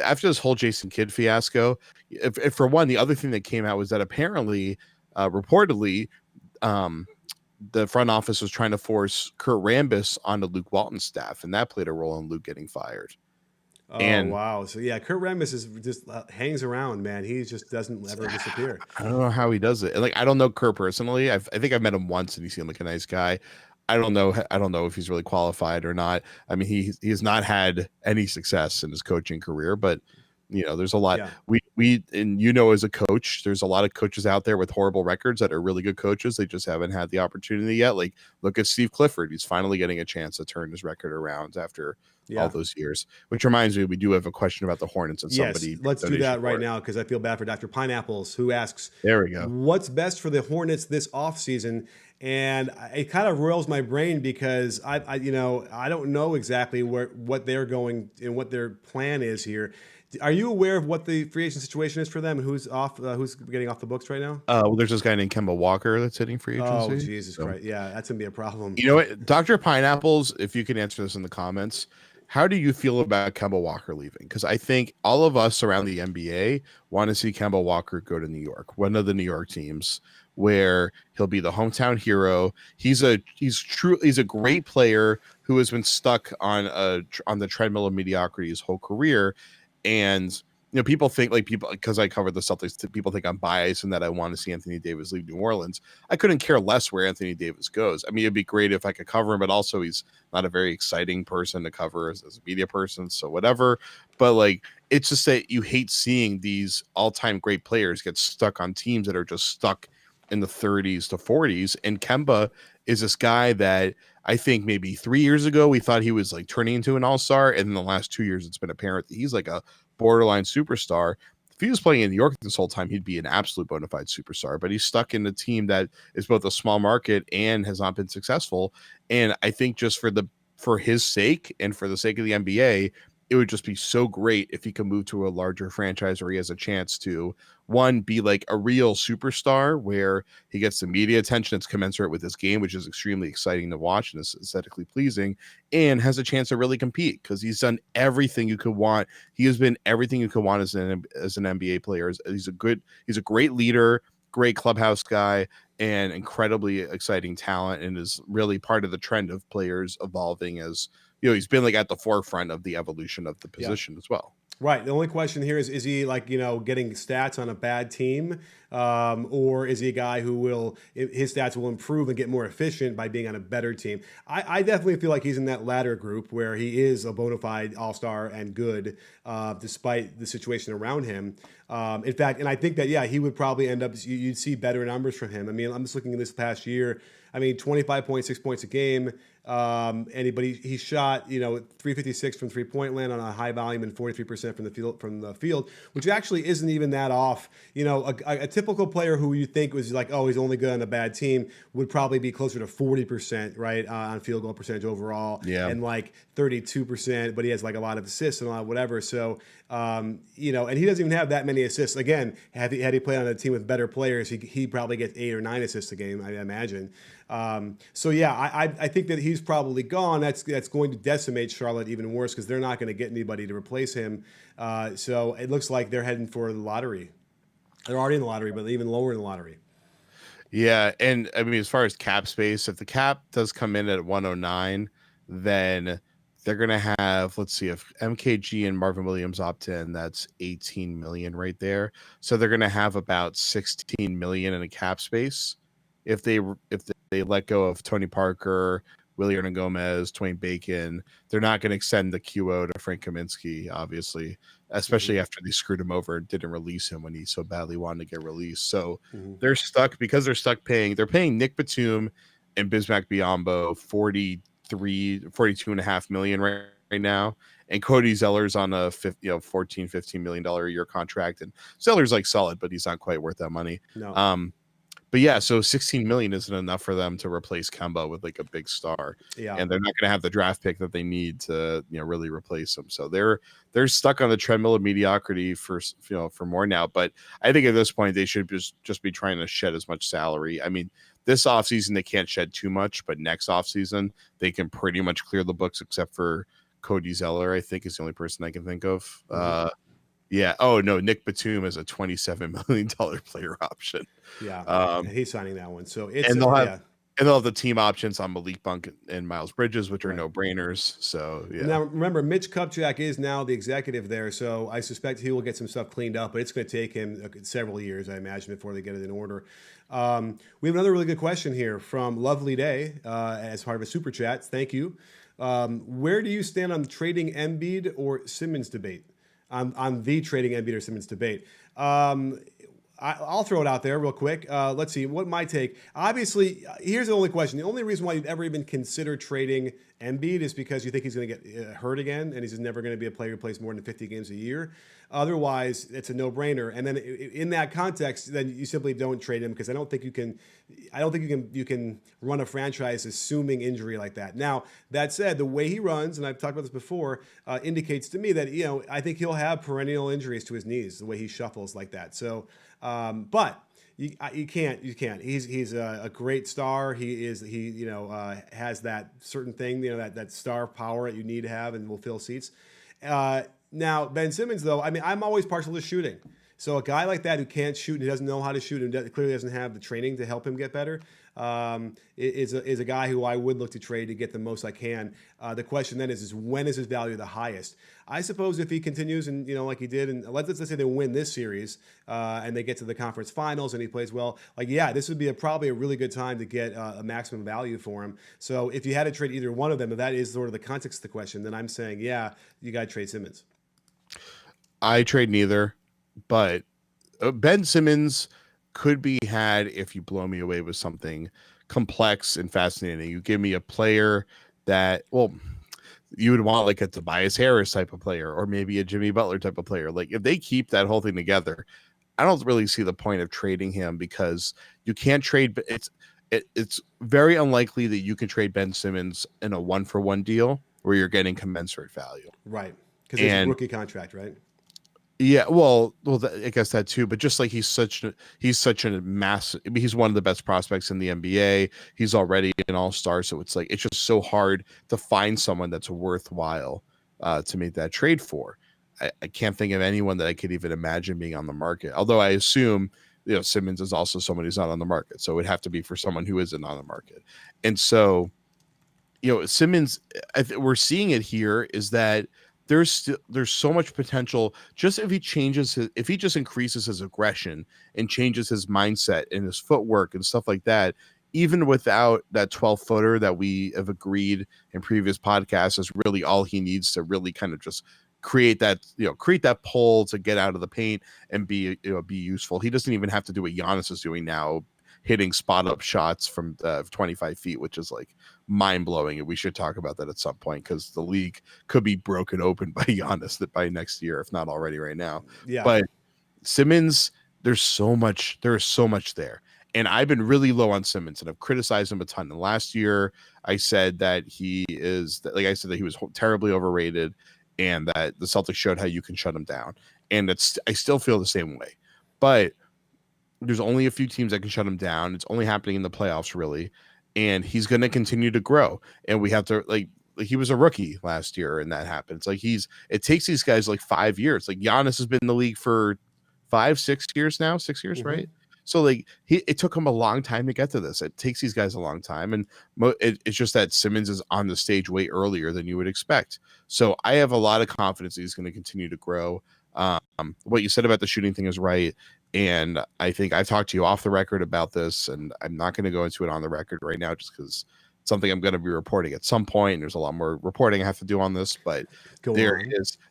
after this whole Jason Kidd fiasco, if for one, the other thing that came out was that apparently, reportedly, the front office was trying to force Kurt Rambis onto Luke Walton's staff, and that played a role in Luke getting fired. Oh, wow. So, yeah, Kurt Rambis is just hangs around, man. He just doesn't ever disappear. I don't know how he does it. Like, I don't know Kurt personally. I think I've met him once and he seemed like a nice guy. I don't know if he's really qualified or not. I mean, he has not had any success in his coaching career, but there's a lot. Yeah. We as a coach, there's a lot of coaches out there with horrible records that are really good coaches. They just haven't had the opportunity yet. Like, look at Steve Clifford. He's finally getting a chance to turn his record around after all those years. Which reminds me, we do have a question about the Hornets and somebody. Let's do that right now because I feel bad for Dr. Pineapples, who asks, there we go, what's best for the Hornets this offseason? And it kind of roils my brain because I don't know exactly what they're going and what their plan is here. Are you aware of what the free agent situation is for them? Who's getting off the books right now? Well, there's this guy named Kemba Walker that's hitting free agency. Oh, Jesus Christ. Yeah, that's going to be a problem. You know what? Dr. Pineapples, if you can answer this in the comments, how do you feel about Kemba Walker leaving? Because I think all of us around the NBA want to see Kemba Walker go to New York, one of the New York teams, where he'll be the hometown hero. He's a great player who has been stuck on the treadmill of mediocrity his whole career. And people think because I cover the Celtics, people think I'm biased and that I want to see Anthony Davis leave New Orleans. I couldn't care less where Anthony Davis goes. I mean, it'd be great if I could cover him, but also he's not a very exciting person to cover as a media person. So whatever. But it's just that you hate seeing these all-time great players get stuck on teams that are just stuck in the 30s to 40s. And Kemba is this guy that I think maybe 3 years ago we thought he was turning into an all-star, and in the last 2 years it's been apparent that he's like a borderline superstar. If he was playing in New York this whole time, he'd be an absolute bona fide superstar, but he's stuck in a team that is both a small market and has not been successful. And I think just for his sake and for the sake of the NBA, it would just be so great if he could move to a larger franchise where he has a chance to, one, be like a real superstar where he gets the media attention that's commensurate with his game, which is extremely exciting to watch and is aesthetically pleasing, and has a chance to really compete because he's done everything you could want. He has been everything you could want as an NBA player. He's a great leader, great clubhouse guy, and incredibly exciting talent, and is really part of the trend of players evolving as he's been at the forefront of the evolution of the position as well. Right. The only question here is he getting stats on a bad team, or is he a guy who his stats will improve and get more efficient by being on a better team? I definitely feel like he's in that latter group where he is a bona fide all-star and good, despite the situation around him. In fact, and I think that, he would probably end up, you'd see better numbers from him. I mean, I'm just looking at this past year. I mean, 25.6 points a game. He shot 356 from 3-point land on a high volume and 43% from the field, which actually isn't even that off. A typical player who you think was he's only good on a bad team would probably be closer to 40%, right, on field goal percentage overall, and 32%, but he has a lot of assists and a lot of whatever. So and he doesn't even have that many assists. Again, had he played on a team with better players, he probably gets 8 or 9 assists a game, I imagine. I think that he's probably gone. That's going to decimate Charlotte even worse because they're not going to get anybody to replace him. So it looks like they're heading for the lottery. They're already in the lottery, but even lower in the lottery. Yeah, and I mean, as far as cap space, if the cap does come in at 109, then they're going to have, let's see, if MKG and Marvin Williams opt in, that's 18 million right there. So they're going to have about 16 million in a cap space. If they let go of Tony Parker, Willie Gomez, Twain Bacon, they're not going to extend the QO to Frank Kaminsky, obviously, especially after they screwed him over and didn't release him when he so badly wanted to get released. So they're stuck because they're stuck paying. They're paying Nick Batum and Bismack Biyombo 42.5 million right now. And Cody Zeller's on a 14-15 million dollar a year contract. And Zeller's like solid, but he's not quite worth that money. No. But yeah, so 16 million isn't enough for them to replace Kemba with like a big star. Yeah. And they're not going to have the draft pick that they need to, really replace him. So they're stuck on the treadmill of mediocrity for more now. But I think at this point they should just be trying to shed as much salary. I mean, this offseason they can't shed too much, but next offseason they can pretty much clear the books except for Cody Zeller, I think is the only person I can think of. Yeah. Oh no, Nick Batum is a $27 million player option. Yeah. And he's signing that one. So it's and they'll have the team options on Malik Monk and Miles Bridges, which are no brainers. So yeah. Now remember, Mitch Kupchak is now the executive there, so I suspect he will get some stuff cleaned up, but it's going to take him several years, I imagine, before they get it in order. We have another really good question here from Lovely Day as part of a super chat. Thank you. Where do you stand on trading Embiid or Simmons debate? On the trading Embiid or Simmons debate. I'll throw it out there real quick. Let's see what my take. Obviously, here's the only question. The only reason why you'd ever even consider trading Embiid is because you think he's going to get hurt again, and he's just never going to be a player who plays more than 50 games a year. Otherwise, it's a no-brainer. And then in that context, then you simply don't trade him because I don't think you can run a franchise assuming injury like that. Now, that said, the way he runs, and I've talked about this before, indicates to me that I think he'll have perennial injuries to his knees the way he shuffles like that. So, but you can't. He's a great star. He has that certain thing, that star power that you need to have and will fill seats. Now, Ben Simmons, though, I mean, I'm always partial to shooting. So a guy like that who can't shoot and he doesn't know how to shoot and clearly doesn't have the training to help him get better is a guy who I would look to trade to get the most I can. The question then is when is his value the highest? I suppose if he continues and, like he did, and let's say they win this series and they get to the conference finals and he plays well, this would be probably a really good time to get a maximum value for him. So if you had to trade either one of them, if that is sort of the context of the question, then I'm saying, you got to trade Simmons. I trade neither, but Ben Simmons could be had if you blow me away with something complex and fascinating. You give me a player that, you would want like a Tobias Harris type of player or maybe a Jimmy Butler type of player. Like if they keep that whole thing together, I don't really see the point of trading him because you can't trade. It's very unlikely that you can trade Ben Simmons in a 1-for-1 deal where you're getting commensurate value. Right. Because it's a rookie contract, right? Yeah, well, I guess that too. But just like he's such a massive. I mean, he's one of the best prospects in the NBA. He's already an all-star, so it's just so hard to find someone that's worthwhile to make that trade for. I can't think of anyone that I could even imagine being on the market. Although I assume Simmons is also someone who's not on the market, so it would have to be for someone who isn't on the market. And so, Simmons, we're seeing it here is that. There's so much potential just if he just increases his aggression and changes his mindset and his footwork and stuff like that, even without that 12-footer that we have agreed in previous podcasts is really all he needs to really kind of just create that pull to get out of the paint and be useful. He doesn't even have to do what Giannis is doing now, hitting spot up shots from 25 feet, which is like mind blowing. And we should talk about that at some point because the league could be broken open by Giannis by next year, if not already right now. Yeah. But Simmons, there is so much there. And I've been really low on Simmons and I've criticized him a ton. And last year I said that he was terribly overrated and that the Celtics showed how you can shut him down. And I still feel the same way, but there's only a few teams that can shut him down. It's only happening in the playoffs, really. And he's going to continue to grow. And we have to he was a rookie last year and that happens. It takes these guys 5 years. Like Giannis has been in the league for 6 years now, 6 years, right? So it took him a long time to get to this. It takes these guys a long time. And it's just that Simmons is on the stage way earlier than you would expect. So I have a lot of confidence that he's going to continue to grow. What you said about the shooting thing is right. And I think I've talked to you off the record about this, and I'm not going to go into it on the record right now just because it's something I'm going to be reporting at some point. And there's a lot more reporting I have to do on this, but there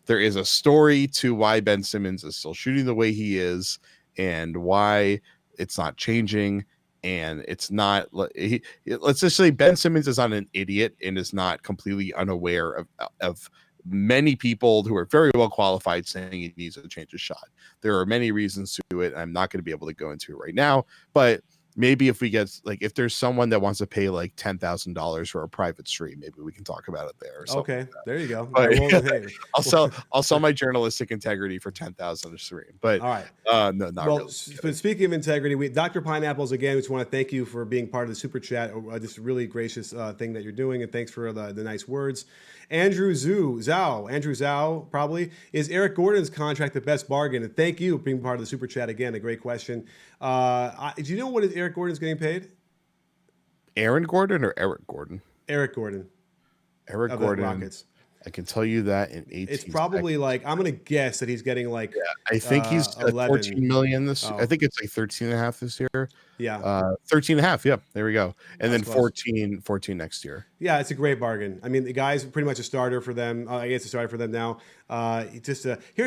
is a story to why Ben Simmons is still shooting the way he is and why it's not changing. And it's not, let's just say Ben Simmons is not an idiot and is not completely unaware of many people who are very well qualified saying he needs to change his shot. There are many reasons to it. I'm not going to be able to go into it right now, but maybe if we get if there's someone that wants to pay like $10,000 for a private stream, maybe we can talk about it there. Okay, like there you go. But, hey. I'll sell my journalistic integrity for 10,000 a stream. But all right, no, not well, really. But speaking of integrity, Dr. Pineapples again. We just want to thank you for being part of the super chat. This really gracious thing that you're doing, and thanks for the nice words. Andrew Zhao, probably, is Eric Gordon's contract the best bargain? And thank you for being part of the super chat again. A great question. Do you know what Eric Gordon's getting paid? Aaron Gordon or Eric Gordon? Eric Gordon. Eric Gordon. Rockets. I can tell you that in 18 It's probably seconds. I'm going to guess that he's getting I think he's 14 million this year. I think it's 13 and a half this year. Yeah. 13 and a half. Yeah, there we go. And then 14 next year. Yeah, it's a great bargain. I mean, the guy's pretty much a starter for them. I guess a starter for them now. Here's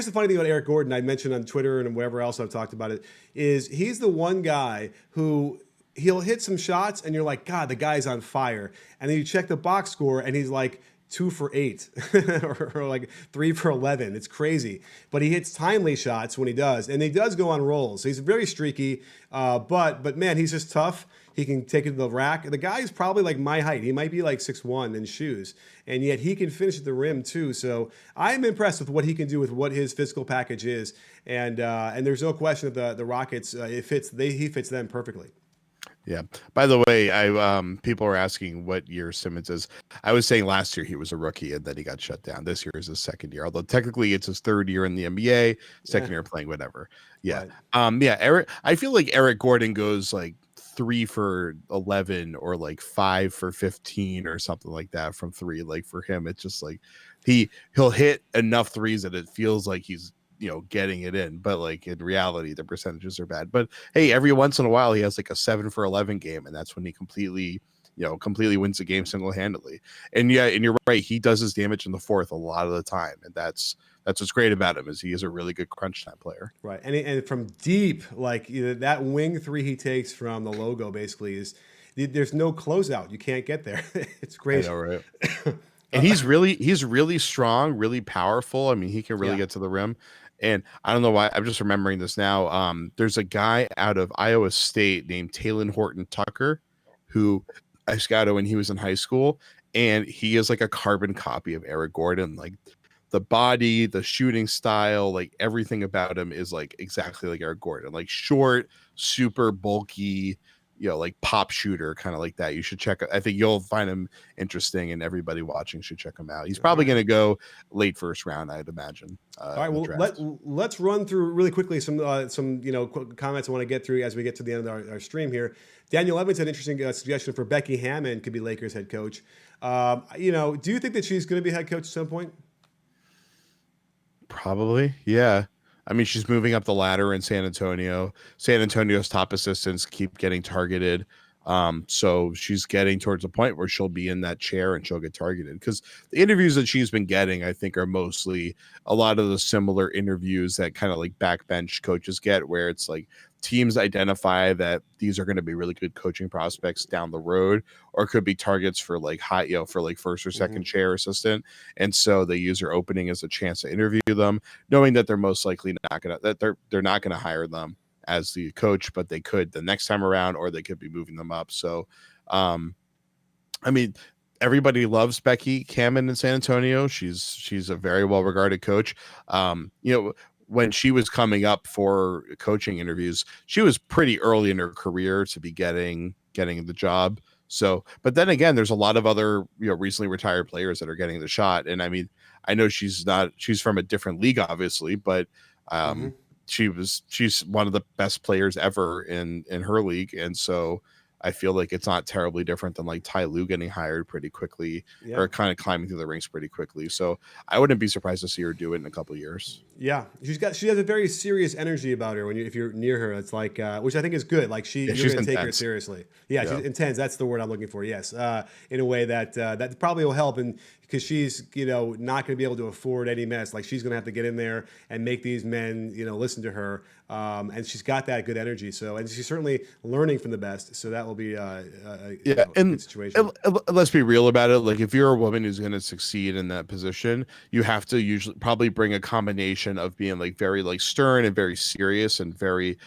the funny thing about Eric Gordon. I mentioned on Twitter and wherever else I've talked about it, is he's the one guy who he'll hit some shots and you're like, God, the guy's on fire. And then you check the box score and he's like 2 for 8 or like 3 for 11. It's crazy. But he hits timely shots when he does. And he does go on rolls. He's very streaky. But man, he's just tough. He can take it to the rack. The guy is probably like my height. He might be like 6'1" in shoes. And yet he can finish at the rim too. So I'm impressed with what he can do with what his physical package is. And there's no question that the Rockets, he fits them perfectly. Yeah. By the way, people are asking what year Simmons is. I was saying last year he was a rookie and then he got shut down. This year is his second year, although technically it's his third year in the NBA, second year playing whatever. Yeah. Right. Eric. I feel like Eric Gordon goes like 3 for 11 or like 5 for 15 or something like that from 3. Like for him, it's just like he'll hit enough threes that it feels like he's getting it in, but like in reality the percentages are bad. But hey, every once in a while he has like a 7 for 11 game, and that's when he completely wins the game single-handedly. And you're right, he does his damage in the fourth a lot of the time, and that's what's great about him, is he is a really good crunch time player. Right. And from deep, like that wing 3 he takes from the logo basically is, there's no closeout. You can't get there. It's crazy. I know, right? And he's really strong, really powerful. I mean, he can really get to the rim. And I don't know why, I'm just remembering this now. There's a guy out of Iowa State named Talon Horton Tucker, who I scouted when he was in high school, and he is like a carbon copy of Eric Gordon. Like the body, the shooting style, like everything about him is like exactly like Eric Gordon. Like short, super bulky, like pop shooter, kind of like that. You should check. I think you'll find him interesting, and everybty watching should check him out. He's probably going to go late first round, I'd imagine. All right, well, let's run through really quickly some comments I want to get through as we get to the end of our stream here. Daniel Evans had an interesting suggestion for Becky Hammon could be Lakers head coach. Do you think that she's going to be head coach at some point? Probably, yeah. I mean, she's moving up the ladder in San Antonio. San Antonio's top assistants keep getting targeted. So she's getting towards a point where she'll be in that chair and she'll get targeted, because the interviews that she's been getting, I think, are mostly a lot of the similar interviews that kind of like backbench coaches get, where it's like teams identify that these are going to be really good coaching prospects down the road, or could be targets for like high, for like first or second chair assistant. And so they use their opening as a chance to interview them, knowing that they're most likely they're not going to hire them as the coach, but they could the next time around, or they could be moving them up. So, I mean, everybody loves Becky Hammon in San Antonio. She's a very well-regarded coach. When she was coming up for coaching interviews, she was pretty early in her career to be getting the job. So, but then again, there's a lot of other, recently retired players that are getting the shot. And I mean, I know she's from a different league, obviously, but, she's one of the best players ever in her league. And so I feel like it's not terribly different than like Ty Lue getting hired pretty quickly, or kind of climbing through the ranks pretty quickly. So I wouldn't be surprised to see her do it in a couple of years. Yeah, she has a very serious energy about her. If you're near her, it's like, which I think is good. Like you're going to take her seriously. Yeah, she's intense. That's the word I'm looking for. Yes, in a way that probably will help. And because she's, not going to be able to afford any mess. Like, she's going to have to get in there and make these men, listen to her. And she's got that good energy. So, and she's certainly learning from the best. So that will be a good situation. Let's be real about it. Like, if you're a woman who's going to succeed in that position, you have to usually probably bring a combination of being like very like stern and very serious and very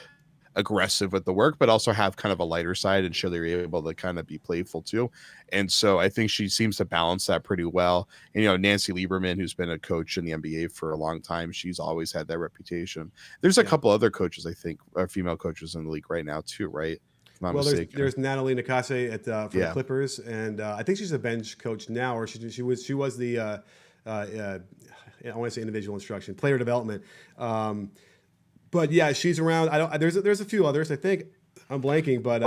aggressive with the work, but also have kind of a lighter side and show they're able to kind of be playful too. And so I think she seems to balance that pretty well. And, Nancy Lieberman, who's been a coach in the NBA for a long time, she's always had that reputation. There's a couple other coaches, I think, female coaches in the league right now too, right? Well, there's Natalie Nakase for the Clippers, and I think she's a bench coach now, or she was the I want to say individual instruction, player development. But yeah, she's around. There's a few others. I think I'm blanking, but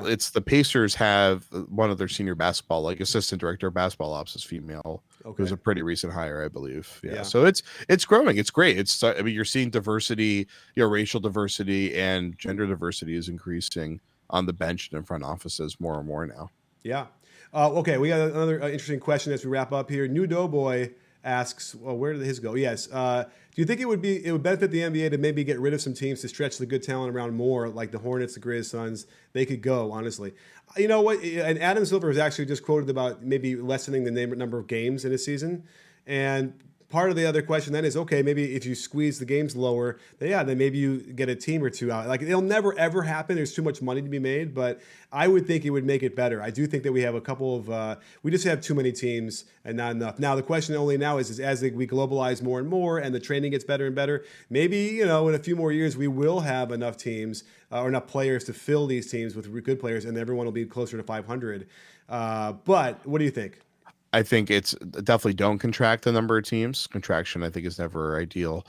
it's the Pacers have one of their senior basketball, like assistant director of basketball ops, is female. Okay. It was a pretty recent hire, I believe. Yeah. So it's growing. It's great. You're seeing diversity, racial diversity and gender diversity is increasing on the bench and in front offices more and more now. Yeah. Okay. We got another interesting question as we wrap up here. New Doughboy asks, well, where did his go? Yes. Do you think it would benefit the NBA to maybe get rid of some teams to stretch the good talent around more, like the Hornets, the Grizz, Suns? They could go, honestly. You know what? And Adam Silver has actually just quoted about maybe lessening the number of games in a season. And part of the other question then is, okay, maybe if you squeeze the games lower, then maybe you get a team or two out. Like, it'll never, ever happen. There's too much money to be made, but I would think it would make it better. I do think that we have a couple of, we just have too many teams and not enough. Now, the question only now is as we globalize more and more and the training gets better and better, maybe, in a few more years, we will have enough teams or enough players to fill these teams with good players and everyone will be closer to 500. But what do you think? I think it's definitely don't contract the number of teams. Contraction, I think, is never ideal.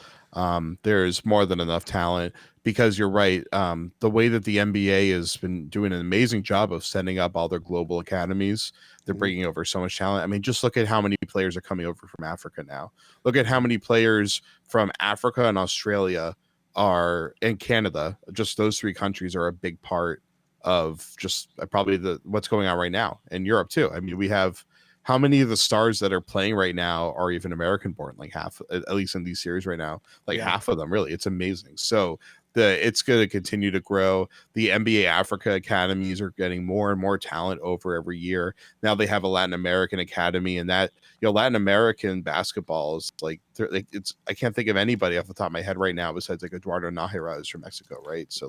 There's more than enough talent because you're right. The way that the NBA has been doing an amazing job of setting up all their global academies, they're bringing over so much talent. I mean, just look at how many players are coming over from Africa now. Look at how many players from Africa and Australia are in Canada. Just those three countries are a big part of just probably what's going on right now in Europe too. I mean, we have. How many of the stars that are playing right now are even American born? Like half, at least in these series right now, half of them, really. It's amazing. So it's going to continue to grow. The NBA Africa academies are getting more and more talent over every year. Now they have a Latin American academy, and that, Latin American basketball is I can't think of anybody off the top of my head right now besides like Eduardo Nájera is from Mexico, right? So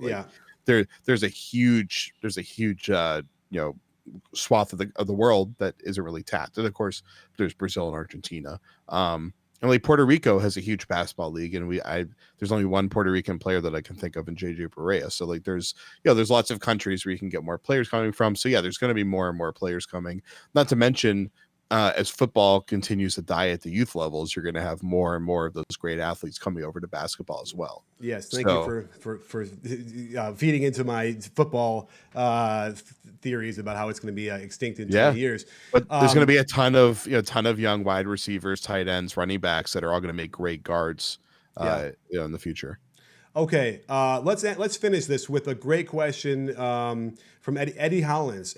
there's a huge swath of the world that isn't really tapped. And of course there's Brazil and Argentina. And like Puerto Rico has a huge basketball league, and there's only one Puerto Rican player that I can think of in JJ Barea. So like there's lots of countries where you can get more players coming from. So yeah, there's going to be more and more players coming. Not to mention as football continues to die at the youth levels, you're going to have more and more of those great athletes coming over to basketball as well. Yes, thank you for feeding into my football theories about how it's going to be extinct in 20 years. But there's going to be a ton of young wide receivers, tight ends, running backs that are all going to make great guards in the future. Okay, let's finish this with a great question from Eddie Hollins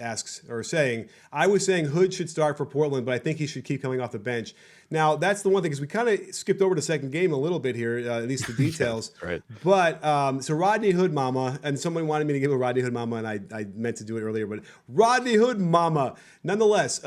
saying, I was saying Hood should start for Portland, but I think he should keep coming off the bench. Now, that's the one thing, because we kind of skipped over the second game a little bit here, at least the details. Right. But, so Rodney Hood Mama, and someone wanted me to give a Rodney Hood Mama, and I meant to do it earlier, but Rodney Hood Mama, nonetheless,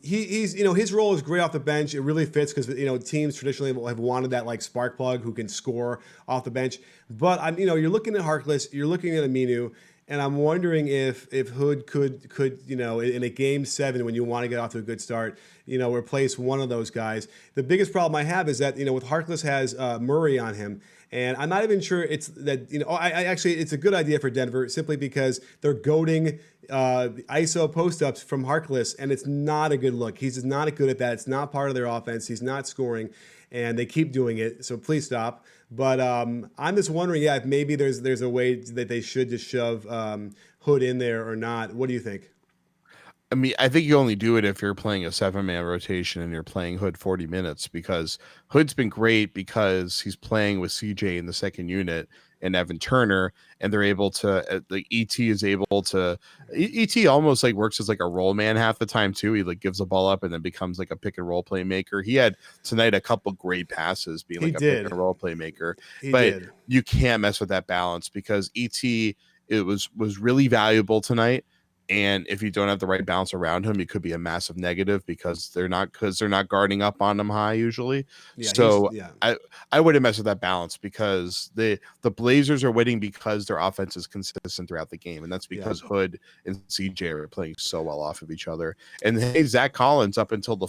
he's his role is great off the bench. It really fits because, teams traditionally have wanted that like spark plug who can score off the bench. But, you're looking at Harkless, you're looking at Aminu, and I'm wondering if Hood could in a game 7 when you want to get off to a good start, replace one of those guys. The biggest problem I have is that with Harkless has Murray on him, and I'm not even sure it's that it's a good idea for Denver simply because they're goading ISO post-ups from Harkless, and it's not a good look. He's not good at that. It's not part of their offense. He's not scoring, and they keep doing it. So please stop. But I'm just wondering, if maybe there's a way that they should just shove Hood in there or not. What do you think? I mean, I think you only do it if you're playing a 7-man rotation and you're playing Hood 40 minutes, because Hood's been great because he's playing with CJ in the second unit and Evan Turner, and they're able to like ET is able to ET almost like works as like a roll man half the time too. He like gives the ball up and then becomes like a pick and roll playmaker. He had tonight a couple great passes being like a pick and roll playmaker, but you can't mess with that balance because ET was really valuable tonight. And if you don't have the right balance around him, it could be a massive negative because they're not guarding up on him high usually. Yeah, so I wouldn't mess with that balance because the Blazers are winning because their offense is consistent throughout the game, and that's because Hood and CJ are playing so well off of each other. And hey, Zach Collins up until the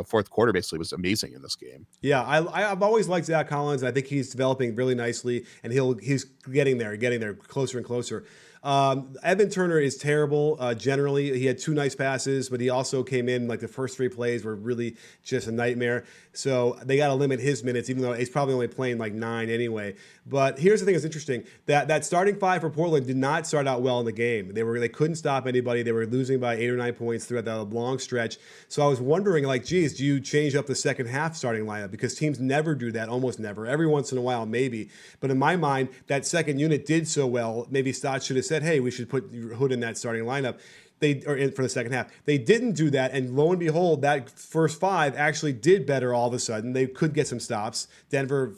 fourth quarter basically was amazing in this game. Yeah, I've always liked Zach Collins. I think he's developing really nicely, and he's getting there closer and closer. Evan Turner is terrible. Generally, he had 2 nice passes, but he also came in like the first 3 plays were really just a nightmare. So they got to limit his minutes, even though he's probably only playing like 9 anyway. But here's the thing that's interesting: that starting 5 for Portland did not start out well in the game. They couldn't stop anybody. They were losing by 8 or 9 points throughout that long stretch. So I was wondering, like, geez, do you change up the second half starting lineup? Because teams never do that, almost never. Every once in a while, maybe. But in my mind, that second unit did so well. Maybe Stotts should have said, hey, we should put Hood in that starting lineup. For the second half. They didn't do that, and lo and behold, that first 5 actually did better all of a sudden. They could get some stops. Denver,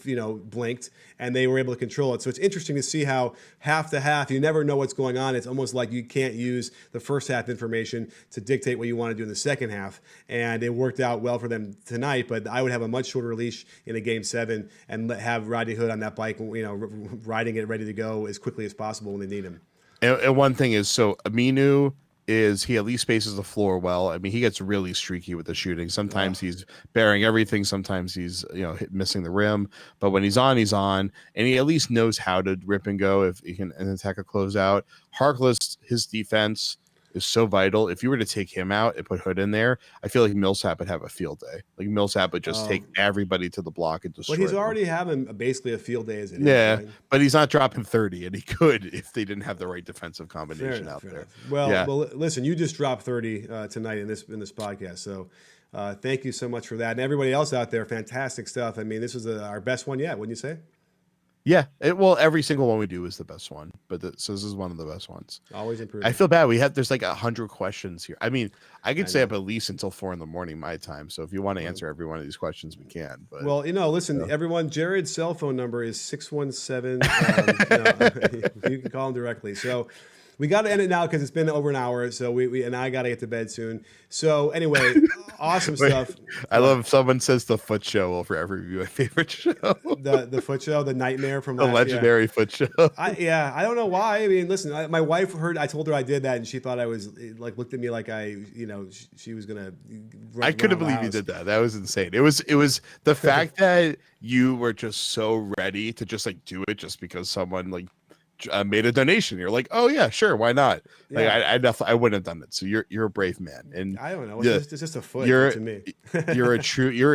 blinked, and they were able to control it. So it's interesting to see how half to half, you never know what's going on. It's almost like you can't use the first half information to dictate what you want to do in the second half, and it worked out well for them tonight, but I would have a much shorter leash in a Game 7 and have Rodney Hood on that bike, riding it ready to go as quickly as possible when they need him. And one thing is, so Aminu is he at least spaces the floor well. I mean, he gets really streaky with the shooting. Sometimes he's bearing everything. Sometimes he's missing the rim. But when he's on, and he at least knows how to rip and go if he can attack a closeout. Harkless, his defense is so vital. If you were to take him out and put Hood in there, I feel like Millsap would have a field day. Like Millsap would just take everybody to the block and destroy. But he's already having basically a field day as it is. Yeah, right? But he's not dropping 30, and he could if they didn't have the right defensive combination out there. Well, listen, you just dropped 30 tonight in this podcast, so thank you so much for that. And everybody else out there, fantastic stuff. I mean, this was our best one yet, wouldn't you say? Yeah, every single one we do is the best one, but so this is one of the best ones. Always improving. I feel bad. There's like 100 questions here. I mean, I could stay up at least until 4 a.m. my time. So if you want to answer every one of these questions, we can. But listen, everyone. Jared's cell phone number is 617. You can call him directly. So. We got to end it now because it's been over an hour. So and I got to get to bed soon. So anyway, awesome stuff. I love someone says the Foot Show will forever be my favorite show. The Foot Show, the nightmare from the legendary Foot Show. I don't know why. I mean, listen, my wife heard. I told her I did that, and she thought I was looked at me like she was gonna. I couldn't believe you did that. That was insane. It was the fact that you were just so ready to just do it just because someone made a donation. You're like, oh yeah, sure, why not? Yeah. I wouldn't have done it. So you're a brave man, and I don't know. It's just a foot to me. you're a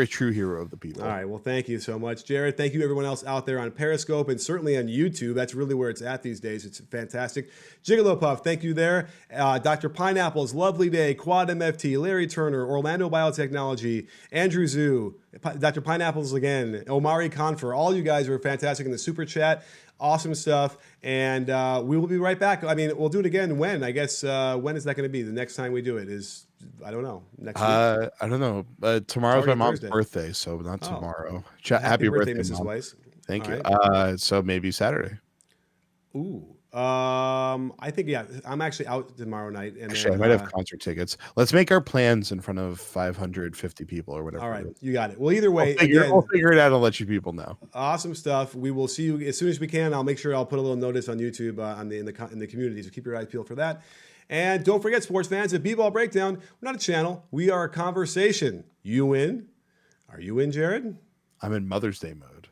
true hero of the people. All right, well, thank you so much, Jared. Thank you everyone else out there on Periscope and certainly on YouTube. That's really where it's at these days. It's fantastic. Gigolo Puff, thank you there. Dr. Pineapple's Lovely Day, Quad MFT, Larry Turner, Orlando Biotechnology, Andrew Zhu, Dr. Pineapples again, Omari Confer. All you guys are fantastic in the super chat. Awesome stuff, and we will be right back. I mean, we'll do it again when? I guess when is that going to be? The next time we do it is, I don't know, next week? I don't know. Tomorrow's my mom's birthday, so not tomorrow. Happy birthday, Mrs. Mom. Weiss. Thank you. So maybe Saturday. Ooh. I think, I'm actually out tomorrow night. And actually, I might have concert tickets. Let's make our plans in front of 550 people or whatever. All right, you got it. Well, either way, we'll figure it out and let you people know. Awesome stuff. We will see you as soon as we can. I'll make sure I'll put a little notice on YouTube in the community, so keep your eyes peeled for that. And don't forget, sports fans, at B-Ball Breakdown, we're not a channel. We are a conversation. You in? Are you in, Jared? I'm in Mother's Day mode.